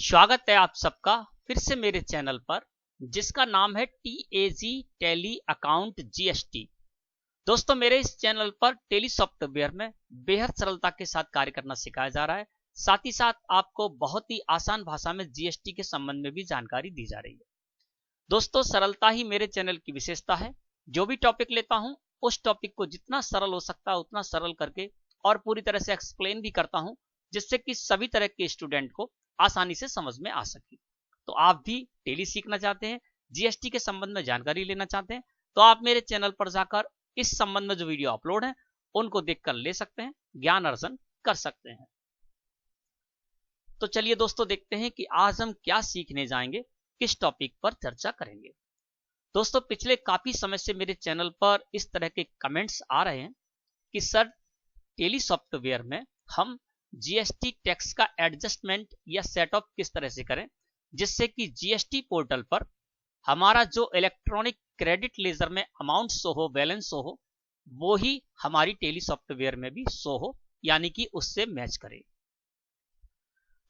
स्वागत है आप सबका फिर से मेरे चैनल पर, जिसका नाम है TAG टैली अकाउंट GST। दोस्तों, मेरे इस चैनल पर टैली सॉफ्टवेयर में बेहद सरलता के साथ कार्य करना सिखाया जा रहा है। साथ ही साथ आपको बहुत ही आसान भाषा में GST के संबंध में भी जानकारी दी जा रही है। दोस्तों, सरलता ही मेरे चैनल की विशेषता है। जो भी टॉपिक लेता हूं, उस टॉपिक को जितना सरल हो सकता है उतना सरल करके और पूरी तरह से एक्सप्लेन भी करता हूं, जिससे कि सभी तरह के स्टूडेंट को आसानी से समझ में आ सके। तो आप भी टैली सीखना चाहते हैं, GST के संबंध में जानकारी लेना चाहते हैं, तो आप मेरे चैनल पर जाकर इस संबंध में जो वीडियो अपलोड है उनको देखकर ले सकते हैं, ज्ञान अर्जन कर सकते हैं। तो चलिए दोस्तों, देखते हैं कि आज हम क्या सीखने जाएंगे, किस टॉपिक पर चर्चा करेंगे। दोस्तों, पिछले काफी समय से मेरे चैनल पर इस तरह के कमेंट्स आ रहे हैं कि सर, टैली सॉफ्टवेयर में हम GST टैक्स का एडजस्टमेंट या सेटअप किस तरह से करें, जिससे कि GST पोर्टल पर हमारा जो इलेक्ट्रॉनिक क्रेडिट लेजर में अमाउंट शो हो, बैलेंस शो हो, वो ही हमारी टैली सॉफ्टवेयर में भी शो हो, यानी कि उससे मैच करे।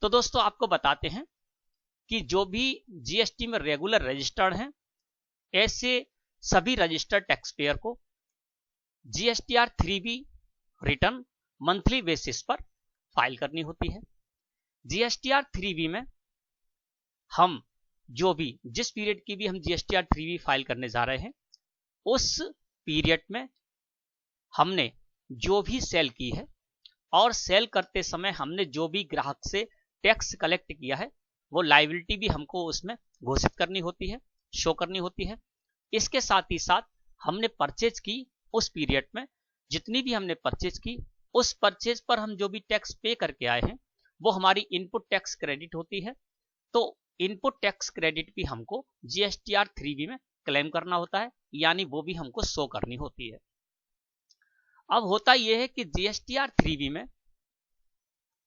तो दोस्तों, आपको बताते हैं कि जो भी GST में रेगुलर रजिस्टर्ड हैं, ऐसे सभी रजिस्टर्ड टैक्स पेयर को GSTR 3B return monthly basis पर फाइल करनी होती है। GSTR 3B में हम जिस पीरियड की भी हम GSTR 3B फाइल करने जा रहे हैं, उस पीरियड में हमने जो भी सेल की है और सेल करते समय हमने जो भी ग्राहक से टैक्स कलेक्ट किया है, वो लायबिलिटी भी हमको उसमें घोषित करनी होती है, शो करनी होती है। इसके साथ ही साथ हमने परचेज की, उस पीरियड में जितनी भी हमने परचेज की, उस परचेज पर हम जो भी टैक्स पे करके आए हैं, वो हमारी इनपुट टैक्स क्रेडिट होती है। तो इनपुट टैक्स क्रेडिट भी हमको GSTR 3B में क्लेम करना होता है, यानी वो भी हमको शो करनी होती है। अब होता यह है कि GSTR 3B में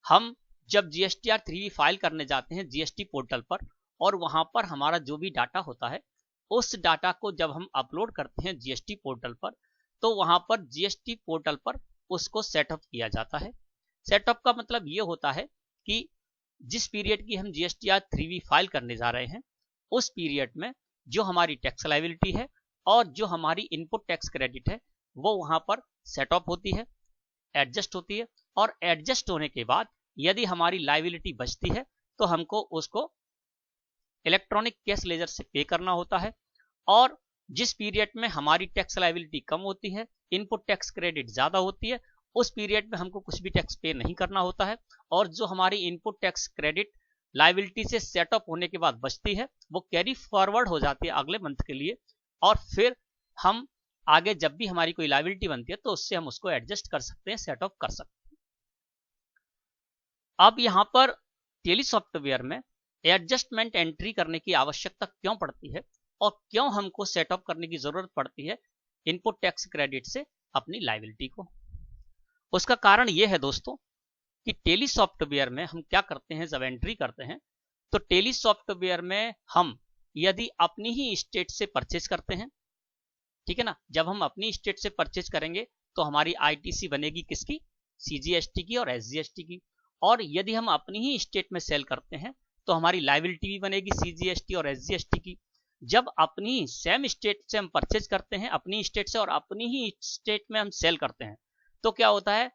हम जब GSTR 3B फाइल करने जाते हैं GST पोर्टल पर, और वहां पर हमारा जो भी डाटा होता है, उस डाटा को जब हम अपलोड करते हैं GST पोर्टल पर, तो वहां पर GST पोर्टल पर उसको सेटअप किया जाता है। सेटअप का मतलब ये होता है कि जिस पीरियड की हम GSTR 3B फाइल करने जा रहे हैं, उस पीरियड में जो हमारी टैक्स लायबिलिटी है और जो हमारी इनपुट टैक्स क्रेडिट है, वो वहां पर सेटअप होती है, एडजस्ट होती है। और एडजस्ट होने के बाद यदि हमारी लायबिलिटी बचती है, तो हमको उसको इलेक्ट्रॉनिक कैश लेजर से पे करना होता है। और जिस पीरियड में हमारी टैक्स लायबिलिटी कम होती है, इनपुट टैक्स क्रेडिट ज्यादा होती है, उस पीरियड में हमको कुछ भी टैक्स पे नहीं करना होता है। और जो हमारी इनपुट टैक्स क्रेडिट लायबिलिटी से सेटअप होने के बाद बचती है, वो कैरी फॉरवर्ड हो जाती है अगले मंथ के लिए। और फिर हम आगे जब भी हमारी कोई लायबिलिटी बनती है, तो उससे हम उसको एडजस्ट कर सकते हैं, सेटअप कर सकते हैं। अब यहां पर टैली सॉफ्टवेयर में एडजस्टमेंट एंट्री करने की आवश्यकता क्यों पड़ती है और क्यों हमको सेटअप करने की जरूरत पड़ती है इनपुट टैक्स क्रेडिट से अपनी लायबिलिटी को। उसका कारण यह है दोस्तों कि टैली सॉफ्टवेयर में हम क्या करते हैं, जब एंट्री करते हैं, तो टैली सॉफ्टवेयर में हम यदि अपनी ही स्टेट से परचेज करते हैं, ठीक है ना, जब हम अपनी स्टेट से परचेज करेंगे तो हमारी ITC बनेगी किसकी, CGST की और SGST की। और यदि हम अपनी ही स्टेट में सेल करते हैं, तो हमारी लायबिलिटी भी बनेगी CGST और SGST की। जब अपनी सेम स्टेट से हम परचेज करते हैं, अपनी स्टेट से, और अपनी ही स्टेट में हम सेल करते हैं, तो क्या होता है,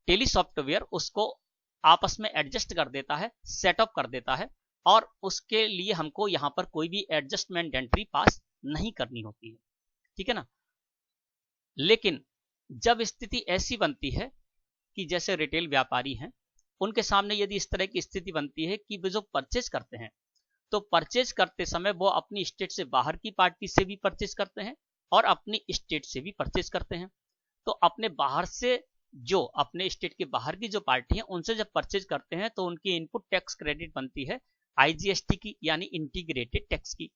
टैली सॉफ्टवेयर उसको आपस में एडजस्ट कर देता है, सेटअप कर देता है, और उसके लिए हमको यहां पर कोई भी एडजस्टमेंट एंट्री पास नहीं करनी होती है, ठीक है ना। लेकिन जब स्थिति ऐसी बनती है कि जैसे रिटेल व्यापारी हैं, उनके सामने यदि इस तरह की स्थिति बनती है कि वे जो परचेज करते हैं, तो परचेज करते समय वो अपनी स्टेट से बाहर की पार्टी से भी परचेज करते हैं और अपनी स्टेट से भी परचेज करते हैं। तो अपने बाहर से, जो अपने स्टेट के बाहर की जो पार्टी है, उनसे जब परचेज करते हैं, तो उनकी इनपुट टैक्स क्रेडिट बनती है IGST की, यानी इंटीग्रेटेड टैक्स की।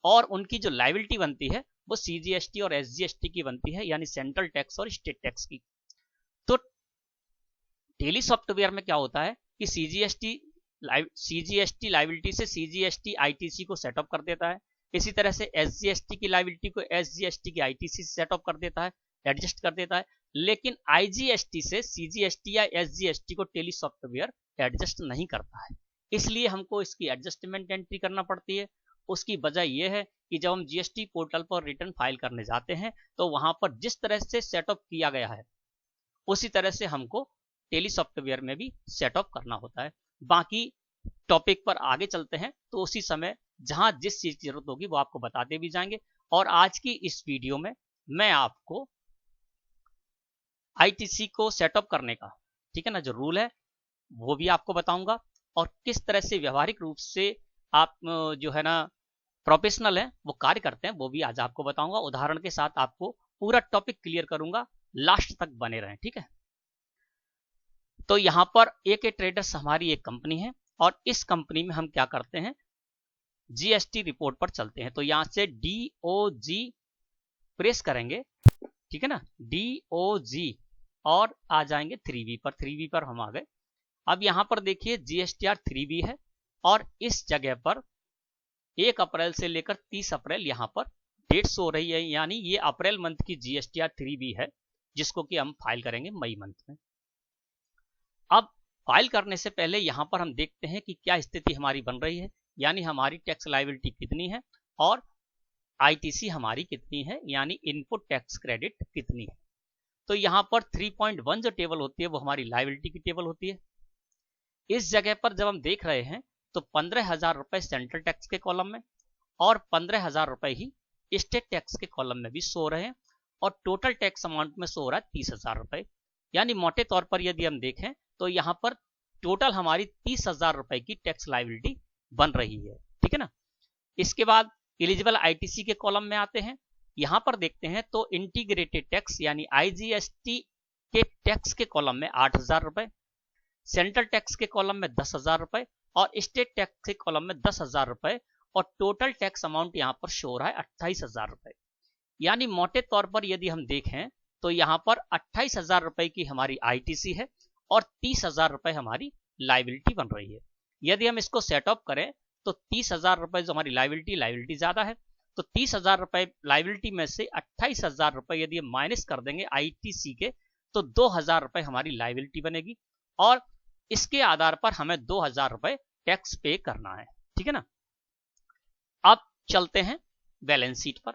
और उनकी जो लायबिलिटी बनती है वो CGST और SGST की बनती है, यानी सेंट्रल टैक्स और स्टेट टैक्स की। तो टैली सॉफ्टवेयर में क्या होता है कि CGST लायबिलिटी से CGST ITC को सेटअप कर देता है, इसी तरह से SGST की लायबिलिटी को SGST की ITC से सेटअप कर देता है, एडजस्ट कर देता है। लेकिन IGST से CGST या SGST को टैली सॉफ्टवेयर एडजस्ट नहीं करता है। इसलिए हमको इसकी एडजस्टमेंट एंट्री करना पड़ती है। उसकी वजह यह है कि जब हम जीएसटी पोर्टल पर रिटर्न फाइल करने जाते हैं तो वहां पर जिस तरह से सेटअप किया गया है उसी तरह से हमको टेली सॉफ्टवेयर में भी सेटअप करना होता है। बाकी टॉपिक पर आगे चलते हैं तो उसी समय जहां जिस चीज की जरूरत होगी वो आपको बताते भी जाएंगे। और आज की इस वीडियो में मैं आपको आईटीसी को सेटअप करने का, ठीक है ना, जो रूल है वो भी आपको बताऊंगा और किस तरह से व्यवहारिक रूप से आप जो है ना प्रोफेशनल है वो कार्य करते हैं वो भी आज आपको बताऊंगा। उदाहरण के साथ आपको पूरा टॉपिक क्लियर करूंगा, लास्ट तक बने रहें, ठीक है। तो यहां पर एक ट्रेडर्स हमारी एक कंपनी है और इस कंपनी में हम क्या करते हैं, जीएसटी रिपोर्ट पर चलते हैं। तो यहां से DOG प्रेस करेंगे, ठीक है ना, DOG और आ जाएंगे 3B पर। 3B पर हम आ गए। अब यहां पर देखिए GSTR 3B है और इस जगह पर 1 अप्रैल से लेकर 30 अप्रैल यहां पर डेट शो रही है, यानी ये अप्रैल मंथ की GSTR 3B है जिसको कि हम फाइल करेंगे मई मंथ में। अब फाइल करने से पहले यहां पर हम देखते हैं कि क्या स्थिति हमारी बन रही है, यानी हमारी टैक्स लायबिलिटी कितनी है और आईटीसी हमारी कितनी है, यानी इनपुट टैक्स क्रेडिट कितनी है। तो यहां पर 3.1 जो टेबल होती है वो हमारी लायबिलिटी की टेबल होती है। इस जगह पर जब हम देख रहे हैं तो 15,000 रुपए सेंट्रल टैक्स के कॉलम में और 15,000 रुपए ही स्टेट टैक्स के कॉलम में भी सो रहे हैं और टोटल टैक्स अमाउंट में सो रहा है 30,000 रुपए। यानी मोटे तौर पर यदि हम देखें तो यहां पर टोटल हमारी 30,000 रुपए की टैक्स लायबिलिटी बन रही है, ठीक है ना। इसके बाद एलिजिबल आईटीसी के कॉलम में आते हैं। यहां पर देखते हैं तो इंटीग्रेटेड टैक्स यानी आईजीएसटी के टैक्स के कॉलम में 8,000 रुपए, सेंट्रल टैक्स के कॉलम में 10,000 रुपए और स्टेट टैक्स के कॉलम में 10,000 रुपए और टोटल टैक्स अमाउंट यहां पर शो रहा है 28,000 रुपए। यानी मोटे तौर पर यदि हम देखें तो यहां पर 28,000 रुपए की हमारी आईटीसी है और 30,000 रुपए हमारी लायबिलिटी बन रही है। यदि हम इसको सेटअप करें तो 30,000 रुपए जो हमारी लायबिलिटी ज्यादा है, तो 30,000 रुपए लायबिलिटी में से 28,000 रुपए यदि हम माइनस कर देंगे आईटीसी के तो 2,000 रुपए हमारी लायबिलिटी बनेगी और इसके आधार पर हमें 2,000 रुपए टैक्स पे करना है, ठीक है ना। अब चलते हैं बैलेंस शीट पर।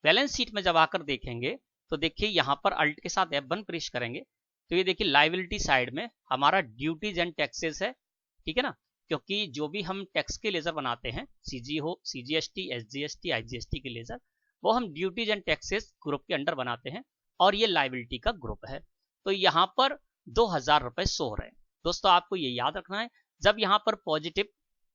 बैलेंस शीट में जब आकर देखेंगे तो देखिए यहां पर अल्ट के साथ F1 प्रेस करेंगे तो ये देखिए लायबिलिटी साइड में हमारा ड्यूटीज एंड टैक्सेस है, ठीक है ना, क्योंकि जो भी हम टैक्स के लेजर बनाते हैं CGST, SGST, IGST के लेजर, वो हम ड्यूटीज एंड टैक्सेस ग्रुप के अंडर बनाते हैं और ये लायबिलिटी का ग्रुप है। तो यहाँ पर 2,000 रुपए शो रहे हैं। दोस्तों आपको ये याद रखना है, जब यहाँ पर पॉजिटिव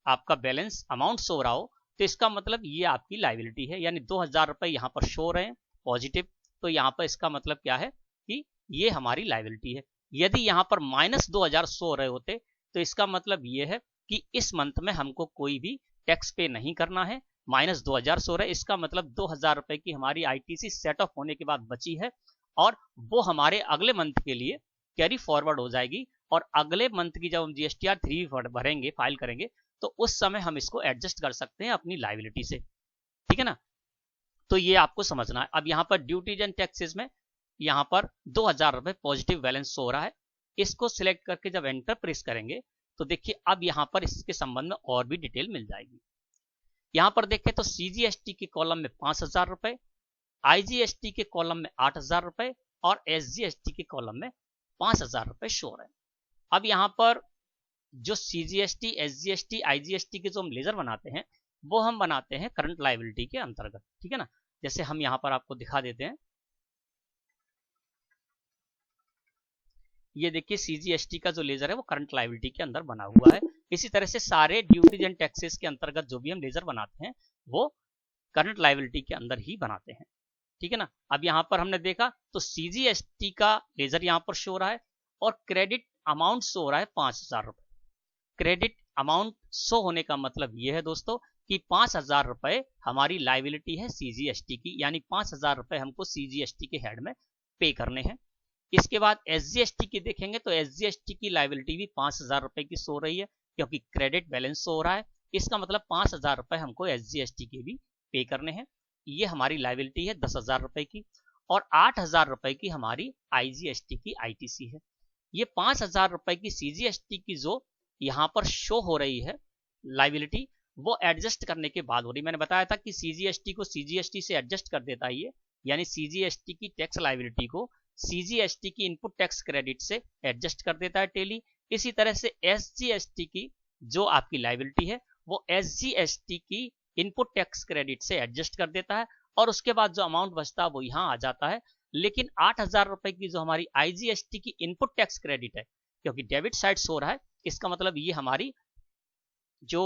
आपका बैलेंस अमाउंट शो रहा हो तो इसका मतलब ये आपकी लायबिलिटी है, यानी 2,000 रुपए यहाँ पर शो रहे हैं पॉजिटिव, तो यहाँ पर इसका मतलब क्या है कि ये हमारी लायबिलिटी है। यदि यहाँ पर -2,000 शो रहे होते तो इसका मतलब ये है कि इस मंथ में हमको कोई भी टैक्स पे नहीं करना है। -2,000 शो रहे, इसका मतलब 2,000 रुपए की हमारी आईटीसी सेटअप होने के बाद बची है और वो हमारे अगले मंथ के लिए कैरी फॉरवर्ड हो जाएगी और अगले मंथ की जब हम GSTR 3 भरेंगे, फाइल करेंगे, तो उस समय हम इसको एडजस्ट कर सकते हैं अपनी लायबिलिटी से, ठीक है ना। तो ये आपको समझना है। अब यहाँ पर ड्यूटीज एंड टैक्सेस में यहाँ पर 2,000 रुपए पॉजिटिव बैलेंस शो रहा है। इसको सिलेक्ट करके जब एंटर प्रेस करेंगे तो देखिए अब यहाँ पर इसके संबंध में और भी डिटेल मिल जाएगी। यहाँ पर देखें तो CGST के कॉलम में 5,000 रुपए, IGST के कॉलम में 8,000 रुपए और SGST के कॉलम में 5,000 रुपए शो रहे हैं। अब यहाँ पर जो CGST, SGST, IGST के जो हम लेजर बनाते हैं वो हम बनाते हैं करंट लायबिलिटी के अंतर्गत, ठीक है ना। जैसे हम यहाँ पर आपको दिखा देते हैं, ये देखिए CGST का जो लेजर है वो करंट लायबिलिटी के अंदर बना हुआ है। इसी तरह से सारे ड्यूटीज एंड टैक्सेस के अंतर्गत जो भी हम लेजर बनाते हैं वो करंट लायबिलिटी के अंदर ही बनाते हैं, ठीक है ना। अब यहाँ पर हमने देखा तो CGST का लेजर यहाँ पर शो रहा है और क्रेडिट अमाउंट शो रहा है 5,000 रुपए। क्रेडिट अमाउंट शो होने का मतलब ये है दोस्तों कि 5,000 रुपए हमारी लायबिलिटी है CGST की, यानी 5,000 रुपए हमको CGST के हेड में पे करने हैं। इसके बाद SGST की देखेंगे तो SGST की लायबिलिटी भी 5,000 रुपए की शो रही है क्योंकि क्रेडिट बैलेंस शो हो रहा है। इसका मतलब 5,000 रुपए हमको SGST के भी पे करने हैं। ये हमारी लायबिलिटी है 10,000 रुपए की और 8,000 रुपए की हमारी IGST की ITC है। ये 5,000 रुपए की CGST की जो यहाँ पर शो हो रही है लाइबिलिटी, वो एडजस्ट करने के बाद हो रही। मैंने बताया था कि सीजीएसटी को सीजीएसटी से एडजस्ट कर देता है ये, यानी सीजीएसटी की टैक्स लाइबिलिटी को सीजीएसटी की इनपुट टैक्स क्रेडिट से एडजस्ट कर देता है टेली। इसी तरह से एसजीएसटी की जो आपकी लाइबिलिटी है वो एसजीएसटी की इनपुट टैक्स क्रेडिट से एडजस्ट कर देता है, और उसके बाद जो अमाउंट बचता है वो यहाँ आ जाता है। लेकिन 8,000 रुपए की जो हमारी आईजीएसटी की इनपुट टैक्स क्रेडिट है, क्योंकि डेबिट साइड शो रहा है, इसका मतलब ये हमारी जो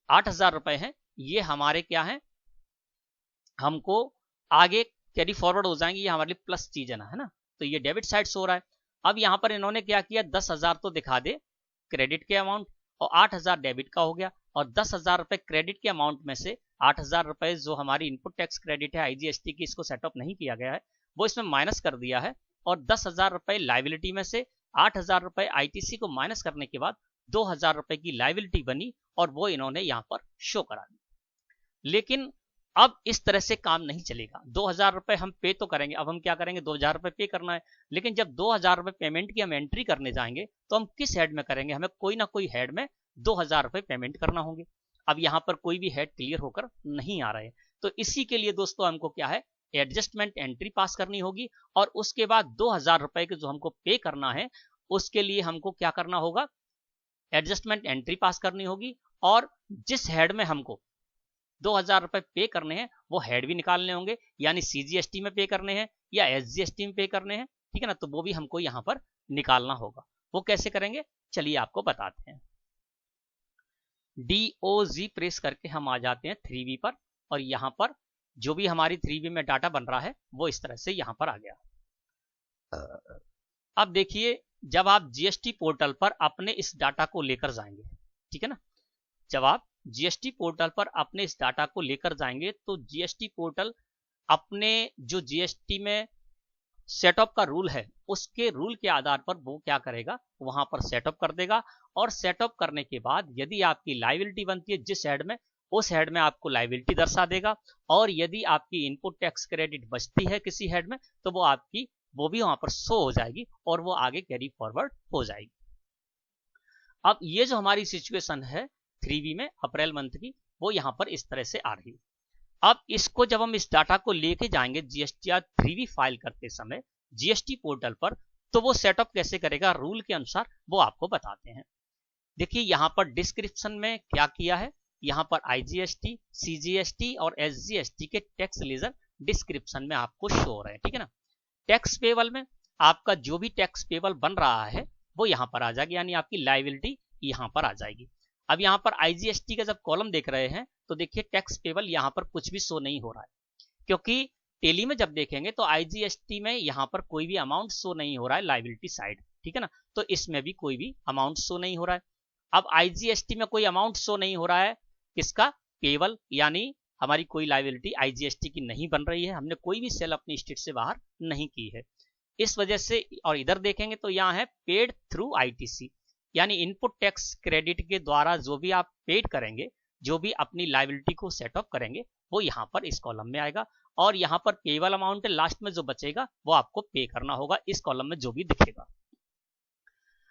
8,000 रुपए है ये हमारे क्या है, हमको आगे कैरी फॉरवर्ड हो जाएंगे, ये हमारे लिए प्लस चीज है ना, तो ये डेबिट साइड शो रहा है। अब यहाँ पर इन्होंने क्या किया, 10,000 तो दिखा दे क्रेडिट के अमाउंट, और 8,000 डेबिट का हो गया, और 10,000 रुपए क्रेडिट के अमाउंट में से 8,000 रुपए जो हमारी इनपुट टैक्स क्रेडिट है आईजीएसटी की, इसको सेटअप नहीं किया गया है, वो इसमें माइनस कर दिया है, और 10,000 रुपए लाइबिलिटी में से 8,000 रुपए आईटीसी को माइनस करने के बाद 2,000 रुपए की लाइबिलिटी बनी, और वो इन्होंने यहाँ पर शो करा दी। लेकिन अब इस तरह से काम नहीं चलेगा। 2,000 रुपए हम पे तो करेंगे, अब हम क्या करेंगे, 2,000 रुपए पे करना है, लेकिन जब 2,000 रुपए पेमेंट की हम एंट्री करने जाएंगे तो हम किस हेड में करेंगे, हमें कोई ना कोई हेड में 2,000 रुपए पेमेंट करना होंगे। अब यहाँ पर कोई भी हेड क्लियर होकर नहीं आ रहे, तो इसी के लिए दोस्तों हमको क्या है, एडजस्टमेंट एंट्री पास करनी होगी, और उसके बाद 2,000 रुपए के जो हमको पे करना है उसके लिए हमको क्या करना होगा, एडजस्टमेंट एंट्री पास करनी होगी, और जिस हेड में हमको 2,000 रुपए पे करने हैं वो हेड भी निकालने होंगे, यानी सीजीएसटी में पे करने हैं या एसजीएसटी में पे करने हैं, ठीक है ना, तो वो भी हमको यहाँ पर निकालना होगा। वो कैसे करेंगे, चलिए आपको बताते हैं। DOG प्रेस करके हम आ जाते हैं 3V पर, और यहाँ पर जो भी हमारी 3V में डाटा बन रहा है वो इस तरह से यहाँ पर आ गया। अब देखिए, जब आप जीएसटी पोर्टल पर अपने इस डाटा को लेकर जाएंगे, ठीक है ना, जब आप जीएसटी पोर्टल पर अपने इस डाटा को लेकर जाएंगे तो जीएसटी पोर्टल अपने जो जीएसटी में सेटअप का रूल है उसके रूल के आधार पर वो क्या करेगा, वहां पर सेटअप कर देगा, और सेटअप करने के बाद यदि आपकी लाइबिलिटी बनती है जिस हेड में, उस हेड में आपको लाइबिलिटी दर्शा देगा, और यदि आपकी इनपुट टैक्स क्रेडिट बचती है किसी हेड में तो वो आपकी वो भी वहां पर शो हो जाएगी, और वो आगे कैरी फॉरवर्ड हो जाएगी। अब ये जो हमारी सिचुएशन है 3V में अप्रैल मंथ की, वो यहाँ पर इस तरह से आ रही है। अब इसको जब हम इस डाटा को लेके जाएंगे जीएसटीआर 3V फाइल करते समय जीएसटी पोर्टल पर, तो वो सेटअप कैसे करेगा रूल के अनुसार वो आपको बताते हैं। देखिए यहाँ पर डिस्क्रिप्शन में क्या किया है, यहाँ पर आईजीएसटी, सीजीएसटी और एसजीएसटी के टैक्स लेजर डिस्क्रिप्शन में आपको शो हो रहे हैं, ठीक है ना। टैक्स पेबल में आपका जो भी टैक्स पेबल बन रहा है वो यहाँ पर आ जाएगी, यानी आपकी लाइबिलिटी यहाँ पर आ जाएगी। अब यहाँ पर आईजीएसटी का जब कॉलम देख रहे हैं तो देखिए टैक्स पेबल यहाँ पर कुछ भी शो नहीं हो रहा है, क्योंकि टेली में जब देखेंगे तो आईजीएसटी में यहाँ पर कोई भी अमाउंट शो नहीं हो रहा है लाइबिलिटी साइड, ठीक है ना, तो इसमें भी कोई भी अमाउंट शो नहीं हो रहा है। अब आईजीएसटी में कोई अमाउंट शो नहीं हो रहा है, किसका, पेबल, यानी हमारी कोई लाइबिलिटी आईजीएसटी की नहीं बन रही है, हमने कोई भी सेल अपनी स्टेट से बाहर नहीं की है, इस वजह से। और इधर देखेंगे तो यहाँ है पेड थ्रू आईटीसी, यानी इनपुट टैक्स क्रेडिट के द्वारा जो भी आप पेड करेंगे, जो भी अपनी लाइबिलिटी को सेटअप करेंगे वो यहाँ पर इस कॉलम में आएगा, और यहाँ पर पेबल अमाउंट है, लास्ट में जो बचेगा वो आपको पे करना होगा इस कॉलम में जो भी दिखेगा।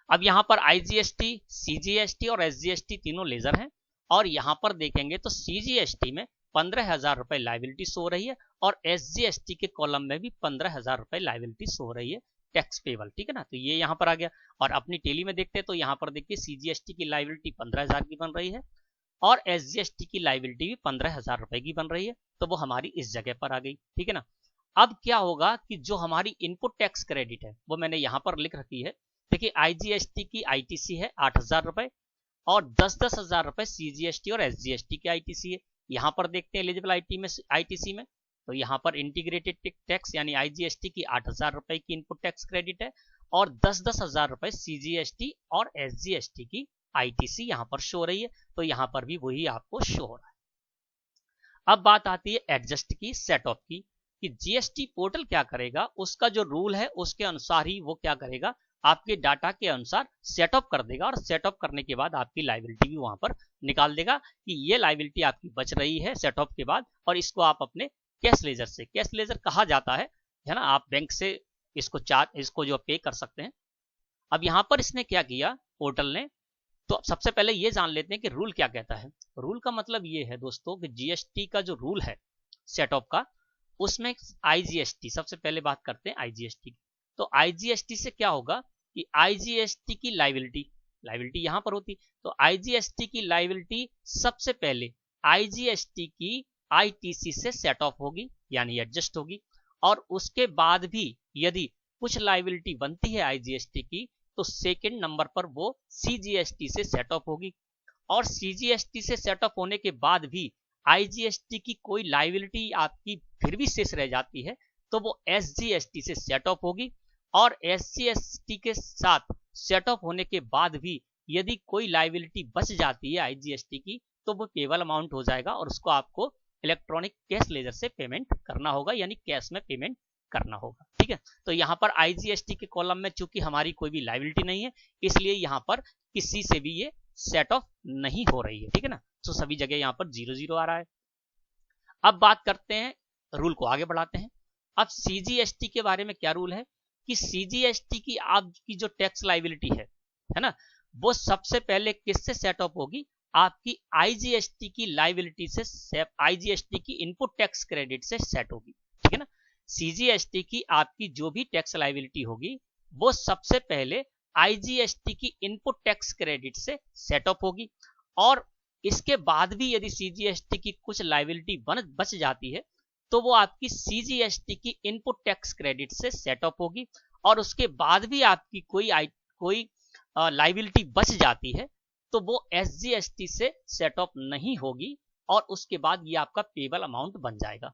अब यहाँ पर आईजीएसटी, सीजीएसटी और एसजीएसटी तीनों लेजर हैं, और यहाँ पर देखेंगे तो सीजीएसटी में 15,000 रुपए लाइबिलिटी सो रही है, और एसजीएसटी के कॉलम में भी 15,000 रुपए लाइबिलिटी सो रही है टैक्स पेबल, ठीक है ना, तो ये यहाँ पर आ गया। और अपनी टेली में देखते हैं तो यहाँ पर देखिए सीजीएसटी की लाइबिलिटी 15,000 की बन रही है, और एसजीएसटी की लाइबिलिटी भी 15,000 रुपए की बन रही है, तो वो हमारी इस जगह पर आ गई, ठीक है ना। अब क्या होगा कि जो हमारी इनपुट टैक्स क्रेडिट है वो मैंने यहाँ पर लिख रखी है। देखिए आईजीएसटी की आईटीसी है 8,000 रुपए, और 10,000 रुपए सीजीएसटी और एसजीएसटी की आईटीसी है। यहाँ पर देखते हैं एलिजिबल आईटीसी में, तो यहाँ पर इंटीग्रेटेड टैक्स यानी आईजीएसटी की 8,000 रुपए की इनपुट टैक्स क्रेडिट है, और 10,000 रुपए सीजीएसटी और एसजीएसटी की आईटीसी यहाँ पर शो रही है, तो यहाँ पर भी वही आपको शो हो रहा है। अब बात आती है एडजस्ट की, सेटअप की, कि जीएसटी पोर्टल क्या करेगा, उसका जो रूल है उसके अनुसार ही वो क्या करेगा, आपके डाटा के अनुसार सेटअप कर देगा, और सेटअप करने के बाद आपकी लाइबिलिटी भी वहां पर निकाल देगा कि ये लाइबिलिटी आपकी बच रही है सेटअप के बाद, और इसको आप अपने कैश लेजर से, कैश लेजर कहा जाता है ना, आप बैंक से इसको जो पे कर सकते हैं। अब यहाँ पर इसने क्या किया पोर्टल ने, तो अब सबसे पहले ये जान लेते हैं कि रूल क्या कहता है। रूल का मतलब ये है दोस्तों कि जीएसटी का जो रूल है सेट ऑफ का, उसमें आईजीएसटी, सबसे पहले बात करते हैं आईजीएसटी की। तो आईजीएसटी से क्या होगा कि आईजीएसटी की लाइबिलिटी यहां पर होती, तो आईजीएसटी की लाइबिलिटी सबसे पहले आईजीएसटी की आईटीसी से सेट ऑफ होगी, यानी एडजस्ट होगी। और उसके बाद भी यदि कुछ लाइबिलिटी बनती है आईजीएसटी की, तो सेकंड नंबर पर वो सीजीएसटी से सेट ऑफ होगी। और सीजीएसटी से सेट ऑफ होने के बाद भी आईजीएसटी की कोई लाइबिलिटी आपकी फिर भी शेष रह जाती है, तो वो एसजीएसटी से सेट ऑफ होगी। और एसजीएसटी के साथ सेट ऑफ होने के बाद भी यदि कोई लाइबिलिटी बच जाती है आईजीएसटी की, तो वो पेबल अमाउंट हो जाएगा और उसको आपको इलेक्ट्रॉनिक कैश लेजर से पेमेंट करना होगा, यानी कैश में पेमेंट करना होगा। ठीक है, तो यहाँ पर आईजीएसटी के कॉलम में चूंकि हमारी कोई भी लाइबिलिटी नहीं है, इसलिए यहाँ पर किसी से भी ये सेट ऑफ नहीं हो रही है। ठीक है ना, तो सभी जगह यहाँ पर 0 0 आ रहा है। अब बात करते हैं, रूल को आगे बढ़ाते हैं। अब सीजीएसटी के बारे में क्या रूल है कि सीजीएसटी की आपकी जो टैक्स लाइबिलिटी है ना, वो सबसे पहले किससे सेट ऑफ होगी, आपकी आईजीएसटी की लाइबिलिटी से, आईजीएसटी की इनपुट टैक्स क्रेडिट से सेट होगी। ठीक है ना, सीजीएसटी की आपकी जो भी टैक्स लाइबिलिटी होगी वो सबसे पहले आईजीएसटी की इनपुट टैक्स क्रेडिट से सेट ऑफ होगी। और इसके बाद भी यदि सीजीएसटी की कुछ लाइबिलिटी बच जाती है, तो वो आपकी सीजीएसटी की इनपुट टैक्स क्रेडिट से सेट ऑफ होगी। और उसके बाद भी आपकी कोई लाइबिलिटी बच जाती है, तो वो एसजीएसटी से सेट ऑफ नहीं होगी और उसके बाद ये आपका पेबल अमाउंट बन जाएगा।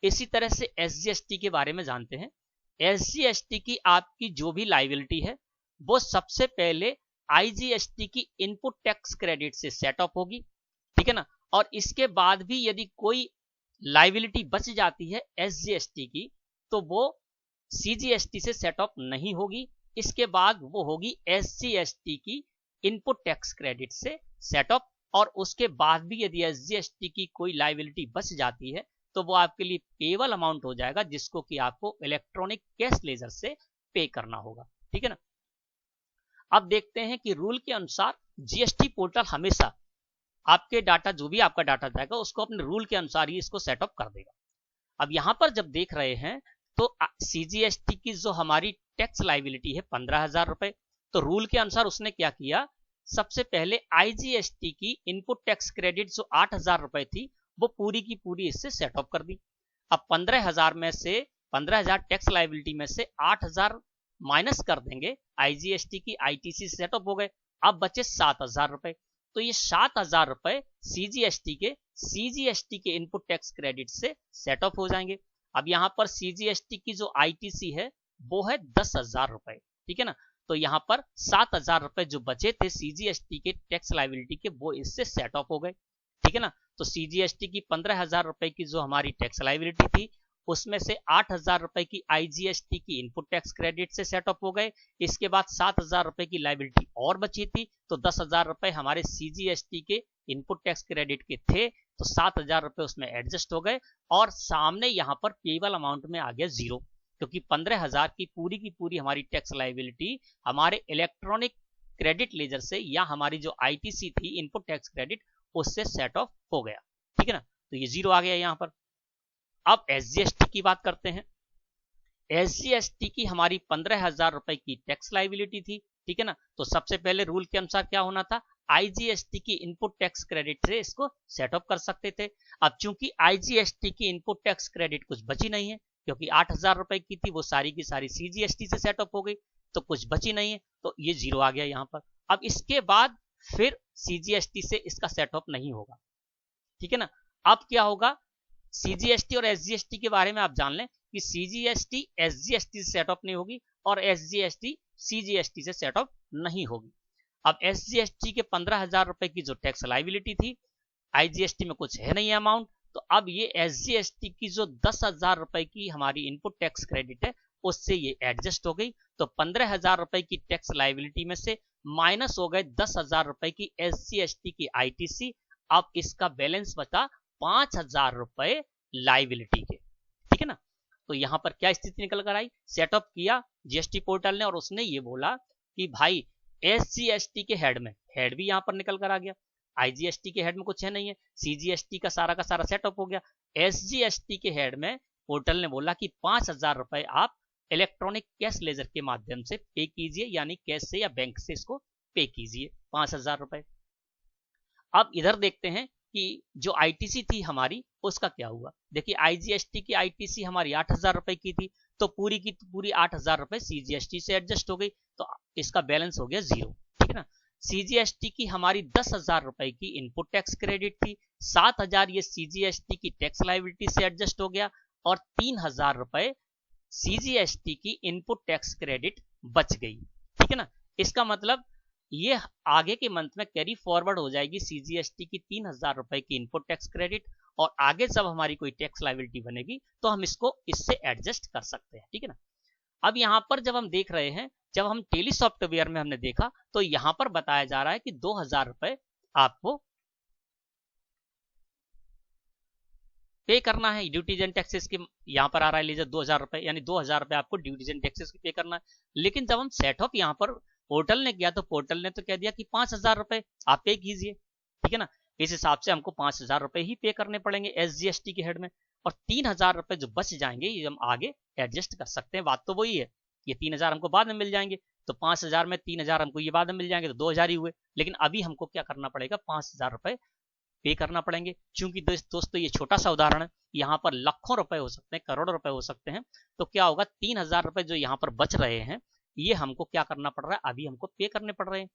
इसी तरह से एसजीएसटी के बारे में जानते हैं। एसजीएसटी की आपकी जो भी लाइबिलिटी है वो सबसे पहले आईजीएसटी की इनपुट टैक्स क्रेडिट से सेट ऑफ होगी। ठीक है ना, और इसके बाद भी यदि कोई लाइबिलिटी बच जाती है एसजीएसटी की, तो वो सीजीएसटी से सेट ऑफ नहीं होगी। इसके बाद वो होगी एसजीएसटी की इनपुट टैक्स क्रेडिट से सेट ऑफ। और उसके बाद भी यदि एसजीएसटी की कोई लाइबिलिटी बच जाती है, तो वो आपके लिए पेबल अमाउंट हो जाएगा, जिसको कि आपको इलेक्ट्रॉनिक कैश लेजर से पे करना होगा। ठीक है ना, अब देखते हैं कि रूल के अनुसार जीएसटी पोर्टल हमेशा आपके डाटा, जो भी आपका डाटा जाएगा, उसको अपने रूल के अनुसार ही इसको सेटअप कर देगा। अब यहां पर जब देख रहे हैं तो सीजीएसटी की जो हमारी टैक्स लाइबिलिटी है 15,000 रुपए, तो रूल के अनुसार उसने क्या किया, सबसे पहले आईजीएसटी की इनपुट टैक्स क्रेडिट जो 8,000 रुपए थी, वो पूरी की पूरी इससे सेट ऑफ कर दी। अब 15,000 में से 15,000 टैक्स लाइबिलिटी में से 8,000 माइनस कर देंगे, आईजीएसटी की आईटीसी सेट ऑफ हो गए। अब बचे 7,000 रुपए, तो ये 7,000 रुपए सीजीएसटी के इनपुट टैक्स क्रेडिट से सेट ऑफ हो जाएंगे। अब यहाँ पर सीजीएसटी की जो आईटीसी है वो है 10,000 रुपए। ठीक है ना, तो यहाँ पर 7,000 रुपए जो बचे थे सीजीएसटी के टैक्स लाइबिलिटी के, वो इससे सेट ऑफ हो गए। ठीक है ना, तो सीजीएसटी की 15,000 रुपए की जो हमारी टैक्स लाइबिलिटी थी, उसमें से 8,000 रुपए की आईजीएसटी की इनपुट टैक्स क्रेडिट से सेट ऑफ हो गए। इसके बाद 7,000 रुपए की लाइबिलिटी और बची थी, तो 10,000 रुपए हमारे सीजीएसटी के इनपुट टैक्स क्रेडिट के थे, तो 7,000 रुपए उसमें एडजस्ट हो गए। और सामने यहाँ पर पेबल अमाउंट में आ गया 0, क्योंकि 15,000 की पूरी हमारी टैक्स लाइबिलिटी हमारे इलेक्ट्रॉनिक क्रेडिट लेजर से, या हमारी जो आईटीसी थी इनपुट टैक्स क्रेडिट, उससे सेट ऑफ हो गया। ठीक है ना, तो ये 0 आ गया यहाँ पर। अब एसजीएसटी की बात करते हैं। एसजीएसटी की हमारी 15,000 रुपए की टैक्स लाइबिलिटी थी। ठीक है ना, तो सबसे पहले रूल के अनुसार क्या होना था, आईजीएसटी की इनपुट टैक्स क्रेडिट से इसको सेट ऑफ कर सकते थे। अब चूंकि आईजीएसटी की इनपुट टैक्स क्रेडिट कुछ बची नहीं है, क्योंकि 8,000 रुपए की थी, वो सारी की सारी सीजीएसटी से सेट ऑफ हो गई, तो कुछ बची नहीं है, तो ये 0 आ गया यहाँ पर। अब इसके बाद फिर सीजीएसटी से इसका सेट ऑफ नहीं होगा। ठीक है ना, अब क्या होगा, सीजीएसटी और एसजीएसटी के बारे में आप जान लें कि सीजीएसटी एसजीएसटी से सेट ऑफ नहीं होगी और एसजीएसटी सीजीएसटी से सेट ऑफ नहीं होगी। अब एसजीएसटी के 15,000 रुपए की जो टैक्स लाइबिलिटी थी, आईजीएसटी में कुछ है नहीं अमाउंट, तो अब ये एसजीएसटी की जो 10,000 रुपए की हमारी इनपुट टैक्स क्रेडिट है, उससे ये एडजस्ट हो गई। तो 15,000 रुपए की टैक्स लाइबिलिटी में से माइनस हो गए 10,000 रुपए की एसजीएसटी की आईटीसी। अब इसका बैलेंस बचा 5,000 रुपए लाइबिलिटी के। ठीक है ना, तो यहां पर क्या स्थिति निकल कर आई, सेटअप किया जीएसटी पोर्टल ने और उसने ये बोला कि भाई SGST के हेड में, हेड भी यहाँ पर निकल कर आ गया, IGST के हेड में कुछ है नहीं है, CGST का सारा सेटअप हो गया। SGST के हेड में पोर्टल ने बोला कि 5,000 रुपए आप इलेक्ट्रॉनिक कैश लेजर के माध्यम से पे कीजिए, यानी कैश से या बैंक से इसको पे कीजिए 5,000 रुपए। अब इधर देखते हैं कि जो ITC थी हमारी उसका क्या हुआ। देखिए IGST की ITC हमारी 8,000 रुपए की थी, तो पूरी की पूरी 8,000 रुपए CGST से एडजस्ट हो गई, तो इसका बैलेंस हो गया 0, ठीक है ना। CGST की हमारी 10,000 रुपए की इनपुट टैक्स क्रेडिट थी, 7,000 ये CGST की टैक्स लायबिलिटी से एडजस्ट हो गया, और 3,000 रुपए CGST की इनपुट टैक्स क्रेडिट बच गई, ठीक है ना। इसका मतलब ये आगे के मंथ में कैरी फॉरवर्ड हो जाएगी CGST की 3,000 रुपए की इनपुट टैक्स क्रेडिट, और आगे जब हमारी कोई टैक्स लायबिलिटी बनेगी तो हम इसको इससे एडजस्ट कर सकते हैं, ठीक है ना। अब यहाँ पर जब हम देख रहे हैं, जब हम टेली सॉफ्टवेयर में हमने देखा तो यहाँ पर बताया जा रहा है कि 2,000 रुपए आपको पे करना है ड्यूटीज एंड टैक्सेस के, यहाँ पर आ रहा है लीजिए 2,000 रुपए, यानी 2,000 रुपए आपको ड्यूटीज एंड टैक्सेस की पे करना है। लेकिन जब हम सेटअप यहाँ पर पोर्टल ने किया तो पोर्टल ने तो कह दिया कि 5,000 रुपए आप पे कीजिए, ठीक है ना। इस हिसाब से हमको 5,000 रुपए ही पे करने पड़ेंगे SGST के हेड में, और 3,000 रुपए जो बच जाएंगे ये हम आगे एडजस्ट कर सकते हैं। बात तो वही है, ये 3,000 हमको बाद में मिल जाएंगे, तो 5,000 में 3,000 हमको ये बाद में मिल जाएंगे, तो 2,000 ही हुए। लेकिन अभी हमको क्या करना पड़ेगा, 5,000 रुपए पे करना पड़ेंगे। चूंकि दोस्तों ये छोटा सा उदाहरण है, यहाँ पर लाखों रुपए हो सकते हैं, करोड़ों रुपए हो सकते हैं, तो क्या होगा 3,000 रुपए जो यहाँ पर बच रहे हैं ये हमको क्या करना पड़ रहा है, अभी हमको पे करने पड़ रहे हैं,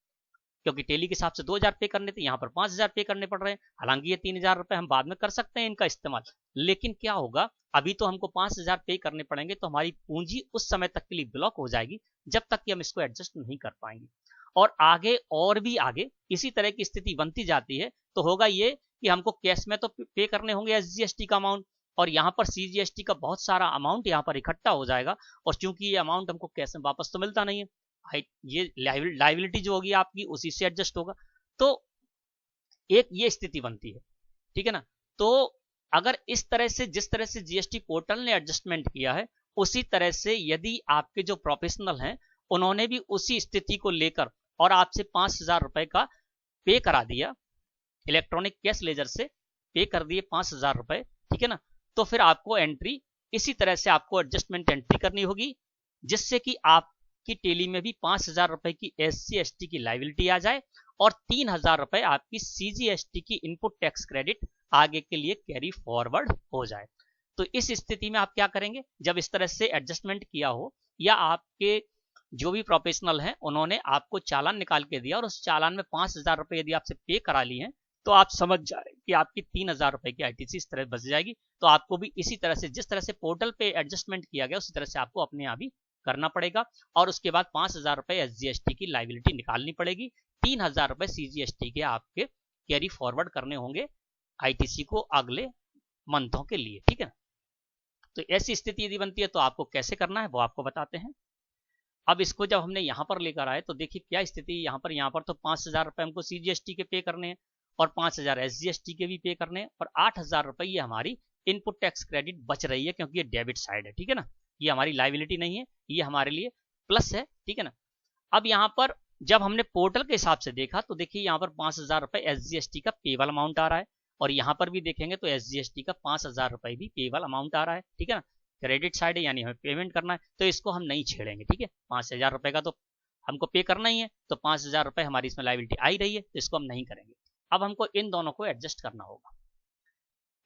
क्योंकि टेली के हिसाब से 2,000 पे करने थे, यहाँ पर 5,000 पे करने पड़ रहे हैं। हालांकि ये 3,000 रुपए हम बाद में कर सकते हैं इनका इस्तेमाल, लेकिन क्या होगा अभी तो हमको 5,000 पे करने पड़ेंगे, तो हमारी पूंजी उस समय तक के लिए ब्लॉक हो जाएगी जब तक कि हम इसको एडजस्ट नहीं कर पाएंगे। और आगे और भी आगे इसी तरह की स्थिति बनती जाती है, तो होगा ये कि हमको कैश में तो पे करने होंगे SGST का अमाउंट, और यहाँ पर CGST का बहुत सारा अमाउंट यहाँ पर इकट्ठा हो जाएगा, और चूंकि ये अमाउंट हमको कैश में वापस तो मिलता नहीं है, ये लाइबिलिटी जो होगी आपकी उसी से एडजस्ट होगा, तो एक ये स्थिति बनती है, ठीक है ना। तो अगर इस तरह से जिस तरह से GST पोर्टल ने एडजस्टमेंट किया है, उसी तरह से यदि आपके जो प्रोफेशनल हैं उन्होंने भी उसी स्थिति को लेकर और आपसे 5,000 रुपए का पे करा दिया, इलेक्ट्रॉनिक कैश लेजर से पे कर दिए 5,000 रुपए, ठीक है ना, तो फिर आपको एंट्री इसी तरह से आपको एडजस्टमेंट एंट्री करनी होगी, जिससे कि आपकी टेली में भी 5,000 रुपए की SGST की लायबिलिटी आ जाए, और 3,000 रुपए आपकी CGST की इनपुट टैक्स क्रेडिट आगे के लिए कैरी फॉरवर्ड हो जाए। तो इस स्थिति में आप क्या करेंगे, जब इस तरह से एडजस्टमेंट किया हो, या आपके जो भी प्रोफेशनल हैं उन्होंने आपको चालान निकाल के दिया और उस चालान में 5,000 रुपए यदि आपसे पे करा लिए हैं, तो आप समझ जाए कि आपकी 3,000 रुपए की ITC इस तरह बच जाएगी। तो आपको भी इसी तरह से जिस तरह से पोर्टल पे एडजस्टमेंट किया गया उसी तरह से आपको अपने आप ही करना पड़ेगा, और उसके बाद 5,000 रुपए SGST की लायबिलिटी निकालनी पड़ेगी, 3,000 रुपए CGST के आपके कैरी फॉरवर्ड करने होंगे ITC को अगले मंथों के लिए, ठीक है। तो ऐसी स्थिति यदि बनती है तो आपको कैसे करना है वो आपको बताते हैं। अब इसको जब हमने यहाँ पर लेकर आए तो देखिए क्या स्थिति है, यहाँ पर तो 5,000 रुपए हमको CGST के पे करने हैं, और 5,000 SGST के भी पे करने हैं, और 8,000 रुपए ये हमारी इनपुट टैक्स क्रेडिट बच रही है, क्योंकि ये डेबिट साइड है, ठीक है ना, ये हमारी लायबिलिटी नहीं है, ये हमारे लिए प्लस है, ठीक है ना। अब यहाँ पर जब हमने पोर्टल के हिसाब से देखा तो देखिए यहाँ पर 5,000 रुपए SGST का पेबल अमाउंट आ रहा है, और यहाँ पर भी देखेंगे तो SGST का 5,000 रुपए भी पेबल अमाउंट आ रहा है, ठीक है ना। क्रेडिट साइड है यानी हमें पेमेंट करना है, तो इसको हम नहीं छेड़ेंगे, ठीक है। 5,000 रुपए का तो हमको पे करना ही है, तो 5,000 रुपए हमारी इसमें लायबिलिटी आई रही है, तो इसको हम नहीं करेंगे। अब हमको इन दोनों को एडजस्ट करना होगा।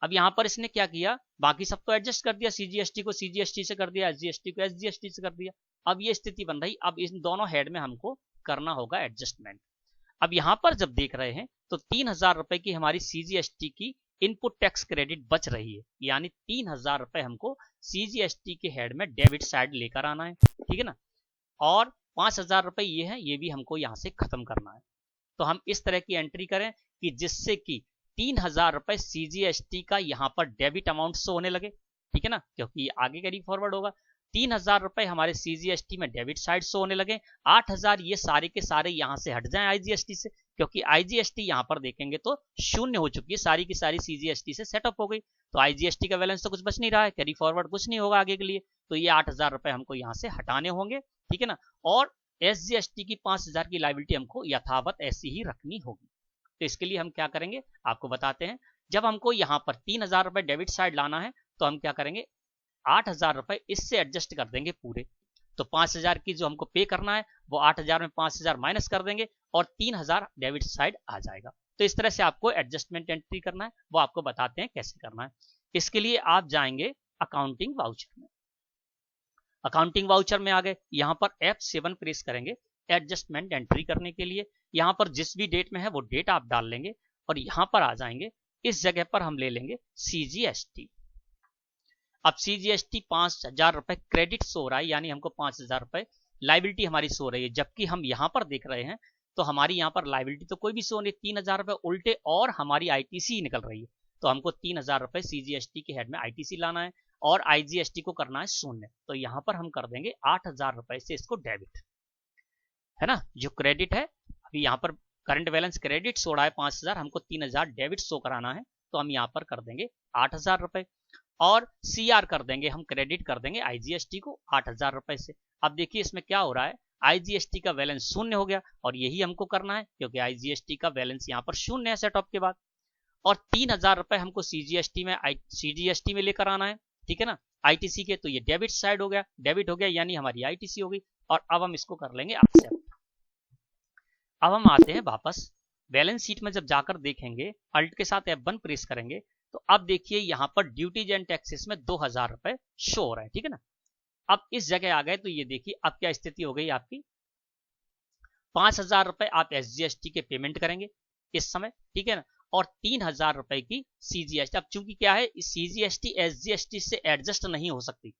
अब यहाँ पर इसने क्या किया, बाकी सब तो एडजस्ट कर दिया, CGST को CGST से कर दिया, SGST को SGST से कर दिया। अब ये स्थिति बन रही, अब इन दोनों हेड में हमको करना होगा एडजस्टमेंट। अब यहाँ पर जब देख रहे हैं तो 3,000 रुपए की हमारी CGST की इनपुट टैक्स क्रेडिट बच रही है, यानी 3,000 रुपए हमको CGST के हेड में डेबिट साइड लेकर आना है, ठीक है ना, और 5,000 रुपए ये है, ये भी हमको यहाँ से खत्म करना है। तो हम इस तरह की एंट्री करें कि जिससे कि 3,000 रुपए CGST का यहाँ पर डेबिट अमाउंट शो होने लगे, ठीक है ना, क्योंकि आगे कैरी फॉरवर्ड होगा। 3,000 रुपए हमारे CGST में डेबिट साइड शो होने लगे, 8,000 ये सारे के सारे यहाँ से हट जाएं IGST से, क्योंकि IGST यहाँ पर देखेंगे तो शून्य हो चुकी है, सारी की सारी CGST से सेटअप हो गई, तो IGST का बैलेंस तो कुछ बच नहीं रहा है, कैरी फॉरवर्ड कुछ नहीं होगा आगे के लिए, तो ये 8,000 रुपए हमको यहाँ से हटाने होंगे, ठीक है ना। और SGST की 5000 की लायबिलिटी हमको यथावत ऐसी ही रखनी होगी। तो इसके लिए हम क्या करेंगे आपको बताते हैं। जब हमको यहाँ पर 3000 रुपए डेबिट साइड लाना है तो हम क्या करेंगे, 8000 रुपए इससे एडजस्ट कर देंगे पूरे। तो 5000 की जो हमको पे करना है वो 8000 में 5000 माइनस कर देंगे और 3000 डेबिट साइड आ जाएगा। तो इस तरह से आपको एडजस्टमेंट एंट्री करना है, वो आपको बताते हैं कैसे करना है। इसके लिए आप जाएंगे अकाउंटिंग वाउचर में। अकाउंटिंग वाउचर में आ गए, यहाँ पर F7 प्रेस करेंगे एडजस्टमेंट एंट्री करने के लिए। यहाँ पर जिस भी डेट में है वो डेट आप डाल लेंगे और यहाँ पर आ जाएंगे, इस जगह पर हम ले लेंगे CGST। अब CGST 5000 रुपए क्रेडिट सो रहा है, यानी हमको 5000 रुपए लाइबिलिटी हमारी सो रही है, जबकि हम यहाँ पर देख रहे हैं तो हमारी यहाँ पर लाइबिलिटी तो कोई भी सो नहीं, 3000 रुपए उल्टे और हमारी ITC निकल रही है। तो हमको 3000 रुपए CGST के हेड में ITC लाना है और IGST को करना है शून्य। तो यहाँ पर हम कर देंगे 8000 रुपए से इसको डेबिट, है ना। जो क्रेडिट है अभी यहाँ पर करंट बैलेंस क्रेडिट सो रहा है 5000, हमको 3000 डेबिट शो कराना है, तो हम यहाँ पर कर देंगे 8000 रुपए और CR कर देंगे, हम क्रेडिट कर देंगे IGST को 8000 रुपए से। अब देखिए इसमें क्या हो रहा है, IGST का बैलेंस शून्य हो गया और यही हमको करना है क्योंकि IGST का बैलेंस यहाँ पर शून्य है सेट ऑफ के बाद। और 3000 रुपए हमको CGST में लेकर आना है, ठीक है ना, ITC के। तो ये डेबिट साइड हो गया, डेबिट हो गया यानी हमारी ITC होगी। और अब हम इसको कर लेंगे एक्सेप्ट। अब हम आते हैं वापस बैलेंस शीट में, जब जाकर देखेंगे अल्ट के साथ F1 प्रेस करेंगे तो अब देखिए यहाँ पर ड्यूटीज एंड टैक्सेस में 2000 रुपए शो हो रहा है, ठीक है ना। अब इस जगह आ गए तो ये देखिए अब क्या स्थिति हो गई आपकी, 5000 रुपए आप SGST के पेमेंट करेंगे इस समय, ठीक है ना, और 3000 रुपए की CGST। अब चूंकि क्या है, CGST SGST से एडजस्ट नहीं हो सकती,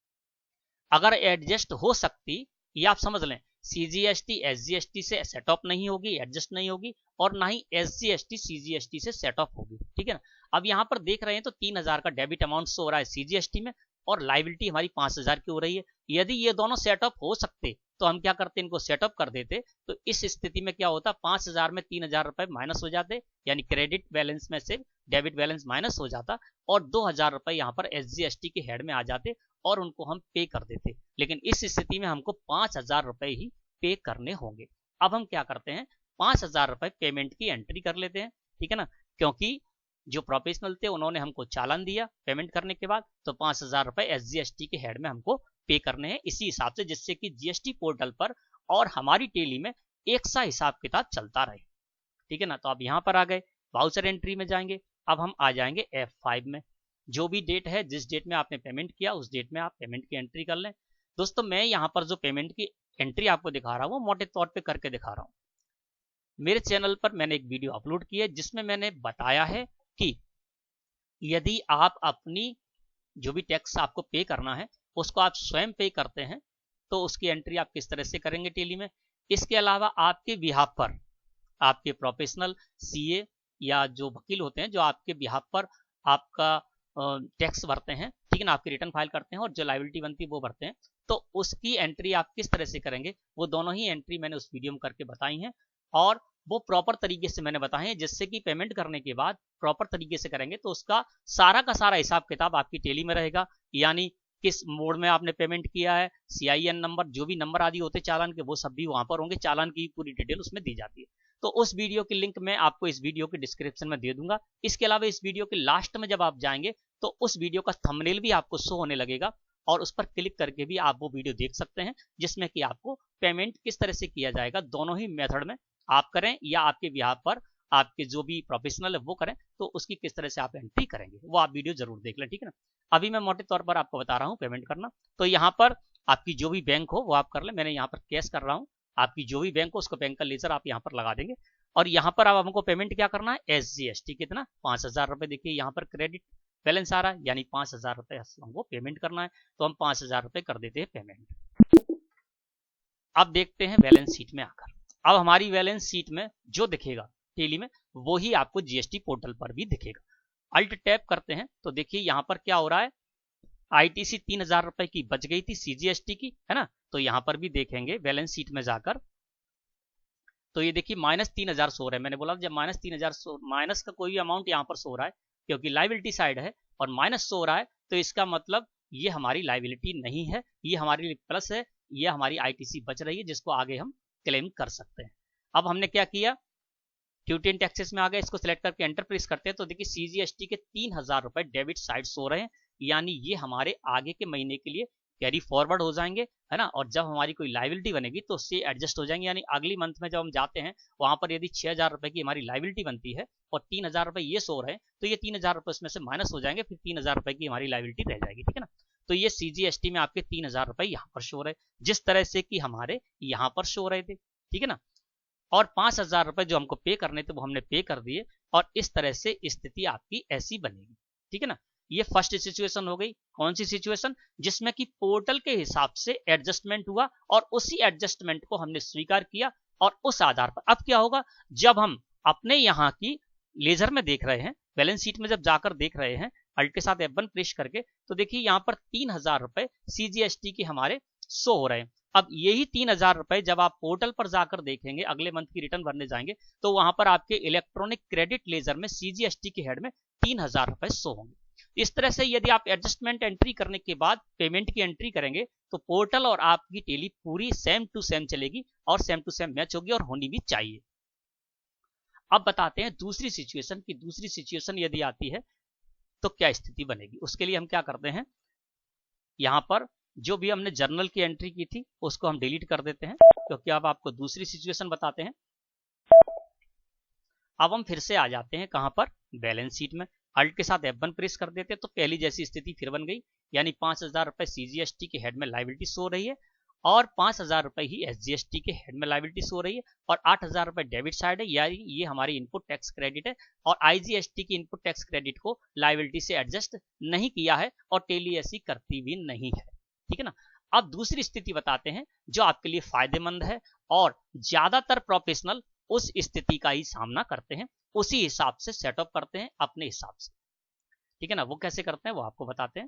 अगर एडजस्ट हो सकती ये आप समझ लें, CGST SGST से सेट ऑफ नहीं होगी, एडजस्ट नहीं होगी, और ना ही SGST CGST से सेट ऑफ होगी, ठीक है ना। अब यहाँ पर देख रहे हैं तो 3000 का डेबिट अमाउंट शो हो रहा है CGST में और लाइबिलिटी हमारी 5000 की हो रही है। यदि ये दोनों सेट ऑफ हो सकते तो हम क्या करते, इनको सेट ऑफ कर देते। तो इस स्थिति में क्या होता, 5000 में 3000 रुपए माइनस हो जाते, यानी क्रेडिट बैलेंस में से डेबिट बैलेंस माइनस हो जाता और 2000 रुपए यहाँ पर SGST के हेड में आ जाते और उनको हम पे कर देते। लेकिन इस स्थिति में हमको 5000 रुपए ही पे करने होंगे। अब हम क्या करते हैं, 5000 रुपए पेमेंट की एंट्री कर लेते हैं, ठीक है ना, क्योंकि जो प्रोफेशनल थे उन्होंने हमको चालान दिया पेमेंट करने के बाद, तो 5000 रुपए SGST के हेड में हमको पे करने हैं इसी हिसाब से, जिससे कि GST पोर्टल पर और हमारी टेली में एक सा हिसाब किताब चलता रहे, ठीक है ना। तो अब यहाँ पर आ गए, वाउचर एंट्री में जाएंगे। अब हम आ जाएंगे F5 में, जो भी डेट है, जिस डेट में आपने पेमेंट किया उस डेट में आप पेमेंट की एंट्री कर लें। दोस्तों मैं यहाँ पर जो पेमेंट की एंट्री आपको दिखा रहा हूँ वो मोटे तौर पे करके दिखा रहा हूँ। मेरे चैनल पर मैंने एक वीडियो अपलोड की है जिसमें मैंने बताया है कि यदि आप अपनी जो भी टैक्स आपको पे करना है उसको आप स्वयं पे करते हैं तो उसकी एंट्री आप किस तरह से करेंगे टेली में। इसके अलावा आपके बिहाफ पर आपके प्रोफेशनल CA या जो वकील होते हैं जो आपके बिहाफ पर आपका टैक्स भरते हैं, ठीक है ना, आपकी रिटर्न फाइल करते हैं और जो लायबिलिटी बनती है वो भरते हैं, तो उसकी एंट्री आप किस तरह से करेंगे वो दोनों ही एंट्री मैंने उस वीडियो में करके बताई हैं और वो प्रॉपर तरीके से मैंने बताए हैं, जिससे कि पेमेंट करने के बाद प्रॉपर तरीके से करेंगे तो उसका सारा का सारा हिसाब किताब आपकी टेली में रहेगा। यानी किस मोड में आपने पेमेंट किया है, CIN नंबर, जो भी नंबर आदि होते चालान के वो सब भी वहां पर होंगे, चालान की पूरी डिटेल उसमें दी जाती है। तो उस वीडियो की लिंक मैं आपको इस वीडियो के डिस्क्रिप्शन में दे दूंगा। इसके अलावा इस वीडियो के लास्ट में जब आप जाएंगे तो उस वीडियो का थंबनेल भी आपको शो होने लगेगा और उस पर क्लिक करके भी आप वो वीडियो देख सकते हैं, जिसमें कि आपको पेमेंट किस तरह से किया जाएगा, दोनों ही मेथड में आप करें या आपके बिहाफ पर आपके जो भी प्रोफेशनल है वो करें, तो उसकी किस तरह से आप एंट्री करेंगे वो आप वीडियो जरूर देख लें, ठीक है ना। अभी मैं मोटे तौर पर आपको बता रहा हूँ पेमेंट करना। तो यहाँ पर आपकी जो भी बैंक हो वो आप कर लें, मैंने यहाँ पर कैश कर रहा हूँ, आपकी जो भी बैंक हो उसको बैंक का लेजर आप यहाँ पर लगा देंगे और यहाँ पर अब हमको पेमेंट क्या करना है, SGST कितना, 5000 रुपए। देखिए यहाँ पर क्रेडिट बैलेंस आ रहा है यानी 5000 रुपए हमको पेमेंट करना है, तो हम 5000 रुपए कर देते हैं पेमेंट। अब देखते हैं बैलेंस शीट में आकर, अब हमारी बैलेंस शीट में जो दिखेगा टेली में वो ही आपको GST पोर्टल पर भी दिखेगा। अल्ट टैप करते हैं तो देखिए यहाँ पर क्या हो रहा है, ITC 3000 रुपए की बच गई थी CGST की, है ना। तो यहाँ पर भी देखेंगे बैलेंस शीट में जाकर तो ये देखिए -3000 सो रहा है। मैंने बोला जब -3000 माइनस का कोई भी अमाउंट यहाँ पर सो रहा है क्योंकि लाइबिलिटी साइड है और माइनस सो रहा है, तो इसका मतलब ये हमारी लाइबिलिटी नहीं है, ये हमारी प्लस है, ये हमारी ITC बच रही है जिसको आगे हम क्लेम कर सकते हैं। अब हमने क्या किया, ड्यूटी एंड टैक्सेस में आ गए, इसको सिलेक्ट करके एंटर प्रेस करते हैं तो देखिए CGST के 3000 रुपए डेबिट साइड हो रहे हैं, यानी ये हमारे आगे के महीने के लिए कैरी फॉरवर्ड हो जाएंगे, है ना। और जब हमारी कोई लाइबिलिटी बनेगी तो उससे एडजस्ट हो जाएंगे, यानी अगली मंथ में जब हम जाते हैं वहां पर यदि 6000 रुपए की हमारी लाइबिलिटी बनती है और 3000 रुपए ये सो रहे हैं तो ये 3000 रुपए उसमें से माइनस हो जाएंगे, फिर 3000 रुपए की हमारी लाइबिलिटी रह जाएगी, ठीक है ना। तो ये CGST में आपके 3000 रुपए यहाँ पर शो रहे, जिस तरह से कि हमारे यहाँ पर शो रहे थे, ठीक है ना। और 5000 रुपए जो हमको पे करने थे वो हमने पे कर दिए, और इस तरह से स्थिति आपकी ऐसी बनेगी, ठीक है ना। ये फर्स्ट सिचुएशन हो गई। कौन सी सिचुएशन, जिसमें कि पोर्टल के हिसाब से एडजस्टमेंट हुआ और उसी एडजस्टमेंट को हमने स्वीकार किया, और उस आधार पर अब क्या होगा, जब हम अपने यहाँ की लेजर में देख रहे हैं, बैलेंस शीट में जब जाकर देख रहे हैं अल्ट के साथ F1 प्रेस करके, तो देखिए यहाँ पर 3000 रुपए CGST के हमारे शो हो रहे हैं। अब यही 3000 रुपए जब आप पोर्टल पर जाकर देखेंगे, अगले मंथ की रिटर्न भरने जाएंगे, तो वहां पर आपके इलेक्ट्रॉनिक क्रेडिट लेजर में CGST के हेड में 3000 रुपए शो होंगे। इस तरह से यदि आप एडजस्टमेंट एंट्री करने के बाद पेमेंट की एंट्री करेंगे तो पोर्टल और आपकी टेली पूरी सेम टू सेम चलेगी और सेम टू सेम मैच होगी, और होनी भी चाहिए। अब बताते हैं दूसरी सिचुएशन की, दूसरी सिचुएशन यदि आती है तो क्या स्थिति बनेगी। उसके लिए हम क्या करते हैं, यहां पर जो भी हमने जर्नल की एंट्री की थी उसको हम डिलीट कर देते हैं, क्योंकि अब आपको दूसरी सिचुएशन बताते हैं। अब हम फिर से आ जाते हैं कहां पर, बैलेंस शीट में। अल्ट के साथ F1 प्रेस कर देते हैं तो पहली जैसी स्थिति फिर बन गई, यानी 5000 रुपए CGST के हेड में लाइबिलिटी शो रही है, और 5000 रुपए ही SGST के हेड में लाइबिलिटी शो रही है, और 8000 रुपए डेबिट साइड है, यानी ये हमारी इनपुट टैक्स क्रेडिट है, और IGST की इनपुट टैक्स क्रेडिट को लाइबिलिटी से एडजस्ट नहीं किया है, और टेली ऐसी करती भी नहीं है, ठीक है ना। अब दूसरी स्थिति बताते हैं जो आपके लिए फायदेमंद है, और ज्यादातर प्रोफेशनल उस स्थिति का ही सामना करते हैं, उसी हिसाब से सेटअप करते हैं अपने हिसाब से, ठीक है ना। वो कैसे करते हैं वो आपको बताते हैं।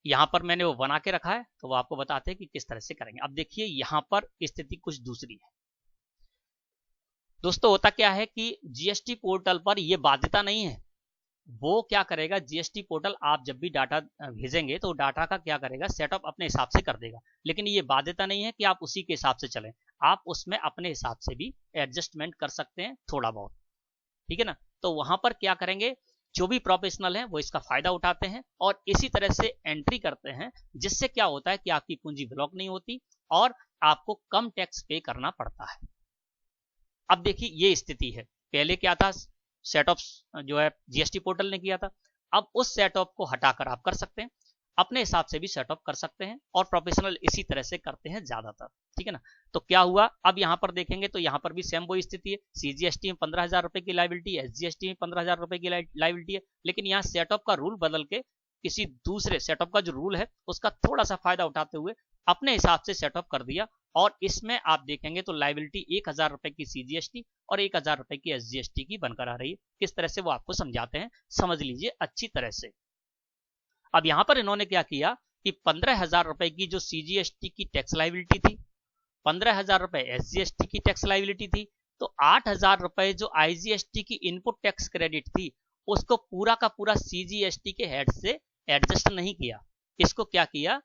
यहां पर मैंने वो बना के रखा है तो वो आपको बताते हैं कि किस तरह से करेंगे। अब देखिए यहां पर स्थिति कुछ दूसरी है दोस्तों। होता क्या है कि GST पोर्टल पर ये बाध्यता नहीं है, वो क्या करेगा, GST पोर्टल आप जब भी डाटा भेजेंगे तो डाटा का क्या करेगा, सेटअप अपने हिसाब से कर देगा, लेकिन ये बाध्यता नहीं है कि आप उसी के हिसाब से चलें, आप उसमें अपने हिसाब से भी एडजस्टमेंट कर सकते हैं थोड़ा बहुत, ठीक है ना। तो वहां पर क्या करेंगे, जो भी प्रोफेशनल हैं वो इसका फायदा उठाते हैं और इसी तरह से एंट्री करते हैं, जिससे क्या होता है कि आपकी पूंजी ब्लॉक नहीं होती और आपको कम टैक्स पे करना पड़ता है। अब देखिए ये स्थिति है, पहले क्या था, सेटअप जो है GST पोर्टल ने किया था, अब उस सेटअप को हटाकर आप कर सकते हैं, अपने हिसाब से भी सेटअप कर सकते हैं, और प्रोफेशनल इसी तरह से करते हैं ज्यादातर, ठीक है ना। तो क्या हुआ, अब यहां पर देखेंगे तो यहां पर भी सेम वही स्थिति है, CGST में 15000 रुपए की लाइबिलिटी है, SGST में 15000 रुपए की लाइबिलिटी है, लेकिन यहाँ सेटअप का रूल बदल के किसी दूसरे सेटअप का जो रूल है उसका थोड़ा सा फायदा उठाते हुए अपने हिसाब से सेटअप कर दिया, और इसमें आप देखेंगे तो लाइबिलिटी 1000 रुपए की CGST और 1000 रुपए की SGST की बनकर आ रही है। किस तरह से वो आपको समझाते हैं, समझ लीजिए अच्छी तरह से। अब यहां पर इन्होंने क्या किया कि 15000 रुपए की जो CGST की टैक्स लाइबिलिटी थी, 15000 रुपए SGST की टैक्स लाइबिलिटी थी, तो 8000 रुपए जो IGST की इनपुट टैक्स क्रेडिट थी उसको पूरा का पूरा CGST के हेड से एडजस्ट नहीं किया। इसको क्या किया,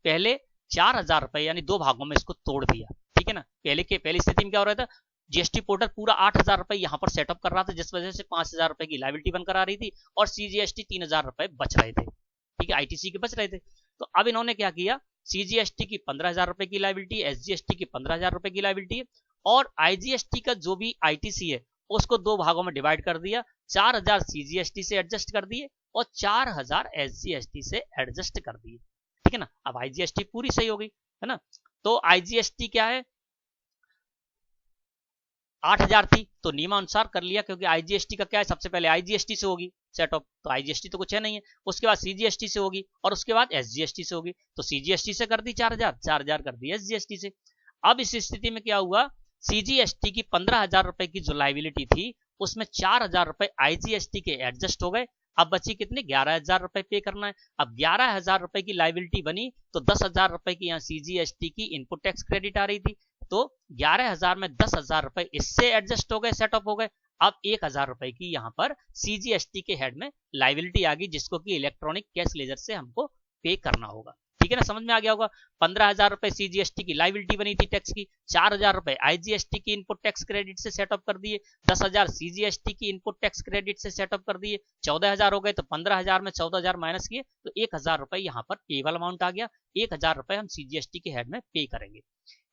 पहले 4000 रुपए यानी दो भागों में इसको तोड़ दिया, ठीक है ना। पहली स्थिति में क्या हो रहा था, GST पोर्टल पूरा 8000 रुपए यहां पर सेटअप कर रहा था, जिस वजह से 5000 रुपए की लाइबिलिटी बनकर आ रही थी और CGST 3000 रुपए बच रहे थे, ठीक है, ITC के बच रहे थे। तो अब इन्होंने क्या किया, CGST की 15000 रुपए की लाइबिलिटी, SGST की 15000 रुपए की लाइबिलिटी और IGST का जो भी ITC है उसको दो भागों में डिवाइड कर दिया, 4000 CGST से एडजस्ट कर दिए और 4000 SGST से एडजस्ट कर दिए, ठीक है ना। अब IGST पूरी सही हो गई, है ना। तो IGST क्या है, 8000 थी तो नियमानुसार कर लिया, क्योंकि IGST का क्या है, सबसे पहले IGST से होगी सेटअप, तो IGST तो कुछ है नहीं है, उसके बाद CGST से होगी और उसके बाद SGST से होगी, तो CGST से कर दी 4000 कर दी SGST से। अब इस स्थिति में क्या हुआ, CGST की 15000 रुपए की जो लाइबिलिटी थी उसमें 4000 रुपए IGST के एडजस्ट हो गए, अब बची कितने, 11000 रुपए पे करना है। अब 11000 रुपए की लाइबिलिटी बनी तो 10000 रुपए की यहाँ CGST की इनपुट टैक्स क्रेडिट आ रही थी, तो 11000 में 10000 रुपए इससे एडजस्ट हो गए, सेटअप हो गए। अब 1000 रुपए की यहाँ पर CGST के हेड में लाइबिलिटी आ गई, जिसको कि इलेक्ट्रॉनिक कैश लेजर से हमको पे करना होगा। ठीक है ना, समझ में आ गया होगा। 15,000 रुपए CGST की लाइबिलिटी बनी थी टैक्स की, 4,000 रुपए IGST की इनपुट टैक्स क्रेडिट से सेटअप कर दिए, 10,000 CGST की इनपुट टैक्स क्रेडिट से सेटअप कर दिए, 14,000 हो गए। तो 15,000 में 14,000 माइनस किए तो 1,000 रुपए यहाँ पर पेबल अमाउंट आ गया। 1,000 रुपए हम CGST के हेड में पे करेंगे।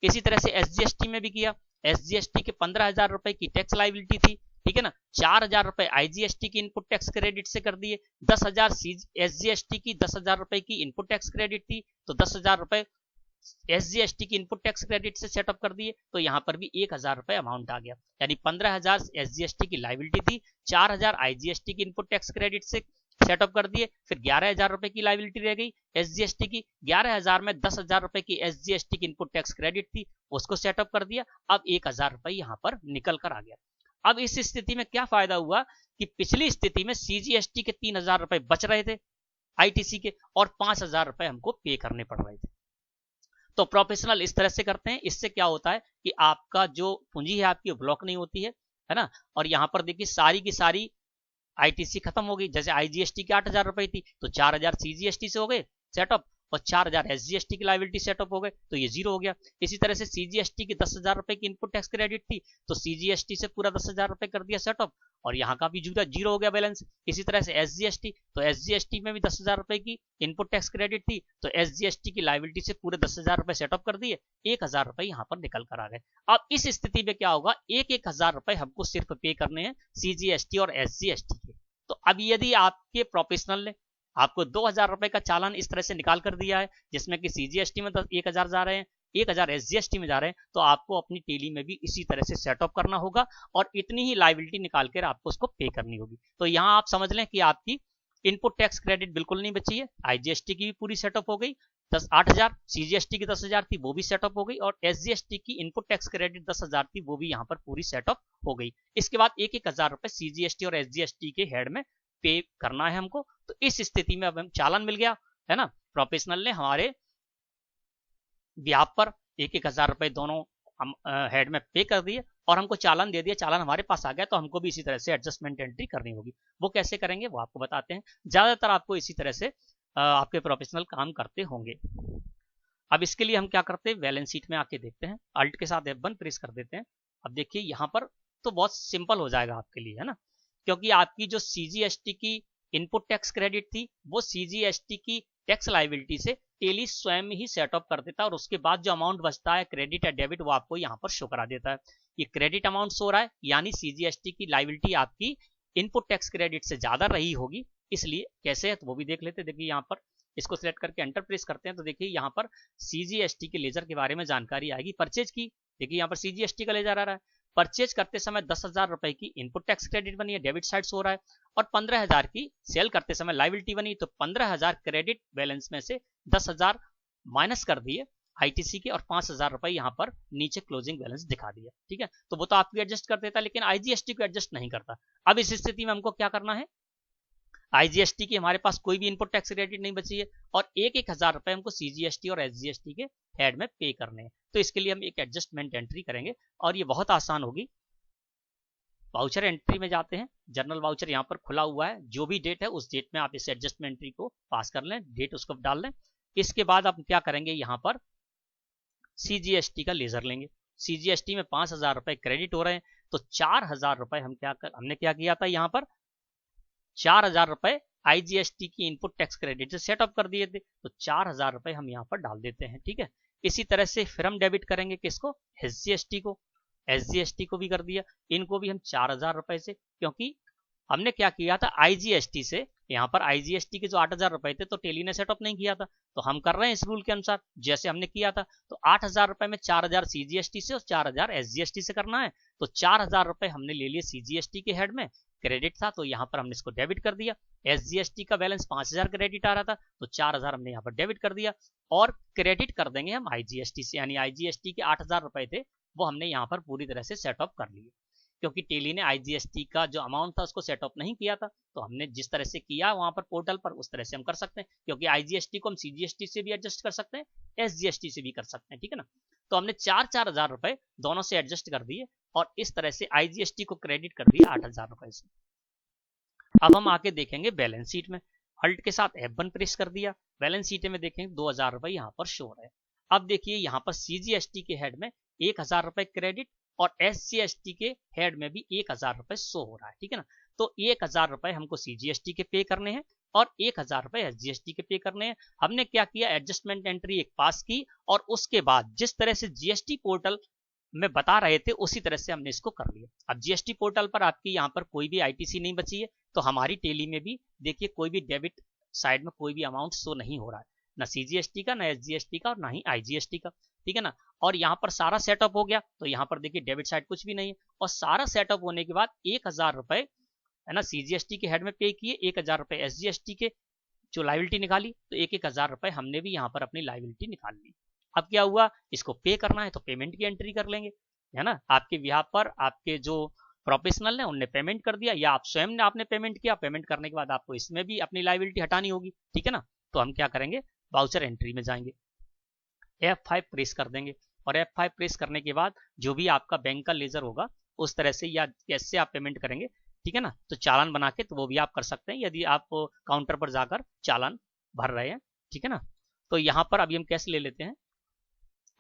इसी तरह से SGST में भी किया। SGST के 15,000 रुपए की टैक्स लाइबिलिटी थी, ठीक है ना, 4,000 रुपए IGST की इनपुट टैक्स क्रेडिट से कर दिए, 10,000 SGST की 10,000 रुपए की इनपुट टैक्स क्रेडिट थी, तो 10,000 रुपए SGST की इनपुट टैक्स क्रेडिट से सेटअप कर दिए, तो यहाँ पर भी 1,000 रुपए अमाउंट आ गया। यानी 15,000 SGST की लाइबिलिटी थी, 4,000 IGST की इनपुट टैक्स क्रेडिट से सेटअप कर दिए, फिर 11,000 रुपए की लाइबिलिटी रह गई SGST की। 11,000 में 10,000 रुपए की SGST की इनपुट टैक्स क्रेडिट थी, उसको सेटअप कर दिया। अब 1,000 रुपए यहाँ पर निकल कर आ गया। अब इस स्थिति में क्या फायदा हुआ कि पिछली स्थिति में CGST के 3,000 रुपए बच रहे थे ITC के, और 5,000 रुपए हमको पे करने पड़ रहे थे। तो प्रोफेशनल इस तरह से करते हैं। इससे क्या होता है कि आपका जो पूंजी है आपकी ब्लॉक नहीं होती है ना। और यहाँ पर देखिए सारी की सारी ITC खत्म हो गई। जैसे IGST की 8,000 रुपए थी तो 4,000 CGST से हो गए सेटअप, और 4,000 SGST की लाइबिलिटी सेटअप हो गए, तो ये जीरो हो गया। इसी तरह से CGST की 10,000 रुपए की इनपुट टैक्स क्रेडिट थी, तो CGST से पूरा 10,000 रुपए कर दिया सेटअप, और यहाँ का भी जीरो हो गया बैलेंस। इसी तरह से SGST, तो SGST में भी 10,000 रुपए की इनपुट टैक्स क्रेडिट थी, तो SGST की लाइबिलिटी से पूरे 10,000 रुपए सेटअप कर दिए, 1,000 रुपए यहाँ पर निकल कर आ गए। अब इस स्थिति में क्या होगा, 1,000 रुपए हमको सिर्फ पे करने हैं CGST और SGST के। तो अब यदि आपके प्रोफेशनल ने आपको 2,000 रुपए का चालान इस तरह से निकाल कर दिया है, जिसमें कि CGST में 1,000 जा रहे हैं, 1,000 SGST में जा रहे हैं, तो आपको अपनी टेली में भी इसी तरह से सेटअप करना होगा और इतनी ही लाइबिलिटी निकाल कर आपको उसको पे करनी होगी। तो यहाँ आप समझ लें कि आपकी इनपुट टैक्स क्रेडिट बिल्कुल नहीं बची है, IGST की भी पूरी सेटअप हो गई, 8,000, CGST की 10,000 थी वो भी सेटअप हो गई, और SGST की इनपुट टैक्स क्रेडिट 10,000 थी वो भी यहाँ पर पूरी सेटअप हो गई। इसके बाद 1,000 रुपए CGST और SGST के हेड में पे करना है हमको। तो इस स्थिति में अब हम चालान मिल गया है ना, प्रोफेशनल ने हमारे ब्याह पर 1,000 रुपए दोनों हेड में पे कर दिए और हमको चालान दे दिया, चालान हमारे पास आ गया। तो हमको भी इसी तरह से एडजस्टमेंट एंट्री करनी होगी। वो कैसे करेंगे वो आपको बताते हैं। ज्यादातर आपको इसी तरह से आपके प्रोफेशनल काम करते होंगे। अब इसके लिए हम क्या करते हैं, बैलेंस शीट में आके देखते हैं, अल्ट के साथ F1 प्रेस कर देते हैं। अब देखिए यहाँ पर तो बहुत सिंपल हो जाएगा आपके लिए, है ना, क्योंकि आपकी जो CGST की इनपुट टैक्स क्रेडिट थी वो CGST की टैक्स लाइबिलिटी से टेली स्वयं ही सेटअप कर देता है, और उसके बाद जो अमाउंट बचता है क्रेडिट या डेबिट वो आपको यहाँ पर शो करा देता है। ये क्रेडिट अमाउंट शो रहा है, यानी CGST की लाइबिलिटी आपकी इनपुट टैक्स क्रेडिट से ज्यादा रही होगी। इसलिए कैसे है तो वो भी देख लेते हैं। देखिए यहाँ पर इसको सिलेक्ट करके एंटर प्रेस करते हैं तो देखिए यहाँ पर CGST के लेजर के बारे में जानकारी आएगी। परचेज की देखिए यहाँ पर CGST का लेजर आ रहा है। परचेज करते समय 10,000 रुपए की इनपुट टैक्स क्रेडिट बनी है, डेबिट साइड हो रहा है, और 15,000 की सेल करते समय लाइबिलिटी बनी, तो 15,000 क्रेडिट बैलेंस में से 10,000 माइनस कर दिए ITC के, और 5,000 रुपए यहाँ पर नीचे क्लोजिंग बैलेंस दिखा दिया। ठीक है, तो वो तो आपको एडजस्ट कर देता, लेकिन IGST को एडजस्ट नहीं करता। अब इस स्थिति में हमको क्या करना है, IGST की हमारे पास कोई भी इनपुट टैक्स क्रेडिट नहीं बची है, और 1,000 रुपए हमको CGST और SGST के हेड में पे करने हैं। तो इसके लिए हम एक एडजस्टमेंट एंट्री करेंगे, और ये बहुत आसान होगी। वाउचर एंट्री में जाते हैं, जनरल वाउचर यहाँ पर खुला हुआ है, जो भी डेट है उस डेट में आप इस एडजस्टमेंट एंट्री को पास कर लें, डेट उसको डाल लें। इसके बाद आप क्या करेंगे, यहाँ पर CGST का लेजर लेंगे। CGST में 5,000 रुपए क्रेडिट हो रहे हैं, तो 4,000 रुपए हमने क्या किया था, यहाँ पर 4,000 रुपए IGST की इनपुट टैक्स क्रेडिट से सेटअप कर दिए थे, तो 4,000 रुपए हम यहाँ पर डाल देते हैं। ठीक है, इसी तरह से फिर हम डेबिट करेंगे किसको, SGST को, SGST को भी कर दिया, इनको भी हम 4,000 रुपए से, क्योंकि हमने क्या किया था IGST से, यहाँ पर IGST के जो 8,000 रुपए थे तो टेली ने सेटअप नहीं किया था, तो हम कर रहे हैं इस रूल के अनुसार जैसे हमने किया था। तो 8,000 रुपए में 4,000 CGST से और 4,000 SGST से करना है, तो 4,000 रुपए हमने ले लिए CGST के हेड में, क्रेडिट था तो यहाँ पर हमने इसको डेबिट कर दिया। SGST का बैलेंस 5,000 क्रेडिट आ रहा था, तो 4,000 हमने यहाँ पर डेबिट कर दिया, और क्रेडिट कर देंगे हम IGST से, यानी IGST के 8,000 रुपए थे वो हमने यहाँ पर पूरी तरह से सेटअप कर लिए, क्योंकि टेली ने IGST का जो अमाउंट था उसको सेटअप नहीं किया था। तो हमने जिस तरह से किया वहां पर पोर्टल पर उस तरह से हम कर सकते हैं, क्योंकि IGST को हम CGST से भी एडजस्ट कर सकते हैं, SGST से भी कर सकते हैं। ठीक है ना, तो हमने 4,000 रुपए दोनों से एडजस्ट कर दिए, और इस तरह से IGST को क्रेडिट कर दिया 8,000 रुपए से। अब हम आके देखेंगे बैलेंस शीट में, अल्ट के साथ F1 प्रेस कर दिया। बैलेंस शीट में देखेंगे 2000 रुपए यहाँ पर शो हो रहे हैं। अब देखिए यहाँ पर CGST के हेड में 1000 रुपए क्रेडिट और SGST के हेड में भी 1000 रुपए शो हो रहा है, ठीक है ना। तो 1000 रुपए हमको CGST के पे करने हैं और 1000 रुपए SGST के पे करने हैं। हमने क्या किया, एडजस्टमेंट एंट्री एक पास की और उसके बाद जिस तरह से GST पोर्टल में बता रहे थे उसी तरह से हमने इसको कर लिया। अब GST पोर्टल पर आपकी यहाँ पर कोई भी ITC नहीं बची है, तो हमारी टेली में भी देखिए कोई भी डेबिट साइड में कोई भी अमाउंट शो नहीं हो रहा है, ना CGST का, ना SGST का और ना ही IGST का, ठीक है ना। और यहाँ पर सारा सेटअप हो गया, तो यहाँ पर देखिए डेबिट साइड कुछ भी नहीं है। और सारा सेटअप होने के बाद 1000 रुपए है ना CGST के हेड में पे किए, 1000 रुपए SGST के जो लाइबिलिटी निकाली, तो 1000 रुपए हमने भी यहाँ पर अपनी लाइबिलिटी निकाल ली। अब क्या हुआ, इसको पे करना है तो पेमेंट की एंट्री कर लेंगे, है ना। आपके बिहार पर आपके जो प्रोफेशनल ने उनने पेमेंट कर दिया या आप स्वयं ने आपने पेमेंट किया, पेमेंट करने के बाद आपको इसमें भी अपनी लाइबिलिटी हटानी होगी, ठीक है ना। तो हम क्या करेंगे, वाउचर एंट्री में जाएंगे, F5 प्रेस कर देंगे और F5 प्रेस करने के बाद जो भी आपका बैंक का लेजर होगा उस तरह से या कैसे आप पेमेंट करेंगे, ठीक है ना। तो चालान बना के तो वो भी आप कर सकते हैं यदि आप काउंटर पर जाकर चालान भर रहे हैं, ठीक है ना। तो यहाँ पर अभी हम कैसे ले लेते हैं,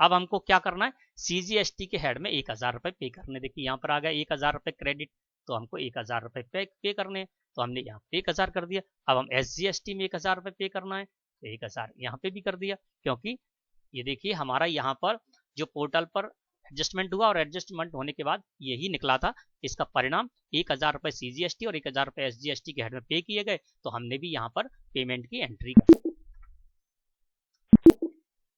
अब हमको क्या करना है, CGST के हेड में 1000 रुपए पे करने। देखिए यहाँ पर आ गया 1000 रुपए क्रेडिट, तो हमको 1000 रुपए पे करने हैं, तो हमने यहाँ पे 1000 कर दिया। अब हम SGST में 1000 रुपए पे करना है, तो 1000 यहाँ पे भी कर दिया, क्योंकि ये देखिए हमारा यहाँ पर जो पोर्टल पर एडजस्टमेंट हुआ और एडजस्टमेंट होने के बाद यही निकला था, इसका परिणाम 1000 रुपए CGST और 1000 रुपए SGST के हेड में पे किए गए, तो हमने भी यहाँ पर पेमेंट की एंट्री कर।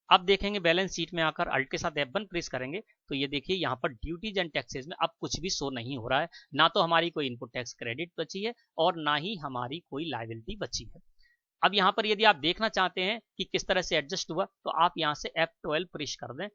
अब देखेंगे बैलेंस शीट में आकर अल्ट के साथ F1 प्रेस करेंगे, तो ये देखिए यहाँ पर ड्यूटीज एंड टैक्सेस में अब कुछ भी शो नहीं हो रहा है, ना तो हमारी कोई इनपुट टैक्स क्रेडिट बची है और ना ही हमारी कोई लायबिलिटी बची है। अब यहाँ पर यदि आप देखना चाहते हैं कि किस तरह से एडजस्ट हुआ, तो आप यहाँ से F12 प्रेस कर दें,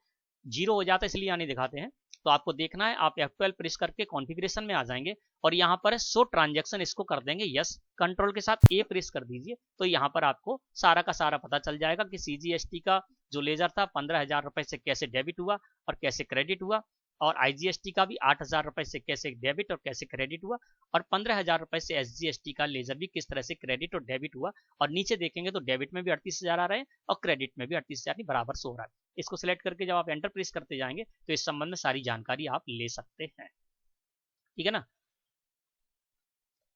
0 हो जाता है इसलिए यहाँ नहीं दिखाते हैं, तो आपको देखना है, आप F12 प्रेस करके कॉन्फ़िगरेशन में आ जाएंगे और यहाँ पर शो ट्रांजैक्शन, इसको कर देंगे यस, कंट्रोल के साथ A प्रेस कर दीजिए, तो यहाँ पर आपको सारा का सारा पता चल जाएगा कि CGST का जो लेजर था 15,000 रुपए से कैसे डेबिट हुआ और कैसे क्रेडिट हुआ, और IGST का भी 8,000 रुपए से कैसे डेबिट और कैसे क्रेडिट हुआ, और 15,000 रुपए से SGST का लेजर भी किस तरह से क्रेडिट और डेबिट हुआ। और नीचे देखेंगे तो डेबिट में भी 38,000 आ रहे हैं और क्रेडिट में भी 38,000 बराबर सो रहा है। इसको सिलेक्ट करके जब आप एंटर प्रेस करते जाएंगे तो इस संबंध में सारी जानकारी आप ले सकते हैं, ठीक है ना।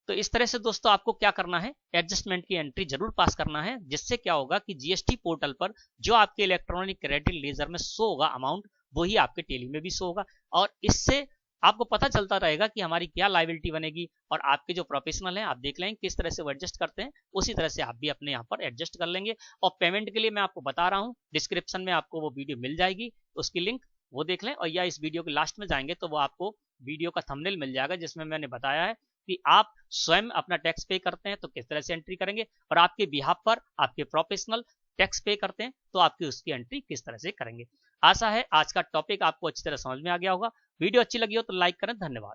तो इस तरह से दोस्तों आपको क्या करना है, एडजस्टमेंट की एंट्री जरूर पास करना है, जिससे क्या होगा कि GST पोर्टल पर जो आपके इलेक्ट्रॉनिक क्रेडिट लेजर में शो होगा अमाउंट, वही आपके टेली में भी शो होगा, और इससे आपको पता चलता रहेगा कि हमारी क्या लायबिलिटी बनेगी। और आपके जो प्रोफेशनल हैं आप देख लेंगे किस तरह से वो एडजस्ट करते हैं, उसी तरह से आप भी अपने यहाँ पर एडजस्ट कर लेंगे। और पेमेंट के लिए मैं आपको बता रहा हूँ, डिस्क्रिप्शन में आपको वो वीडियो मिल जाएगी, उसकी लिंक वो देख लें, और या इस वीडियो के लास्ट में जाएंगे तो वो आपको वीडियो का थंबनेल मिल जाएगा जिसमें मैंने बताया है कि आप स्वयं अपना टैक्स पे करते हैं तो किस तरह से एंट्री करेंगे, और आपके बिहाफ पर आपके प्रोफेशनल टैक्स पे करते हैं तो आपकी उसकी एंट्री किस तरह से करेंगे। आशा है आज का टॉपिक आपको अच्छी तरह समझ में आ गया होगा। वीडियो अच्छी लगी हो तो लाइक करें। धन्यवाद।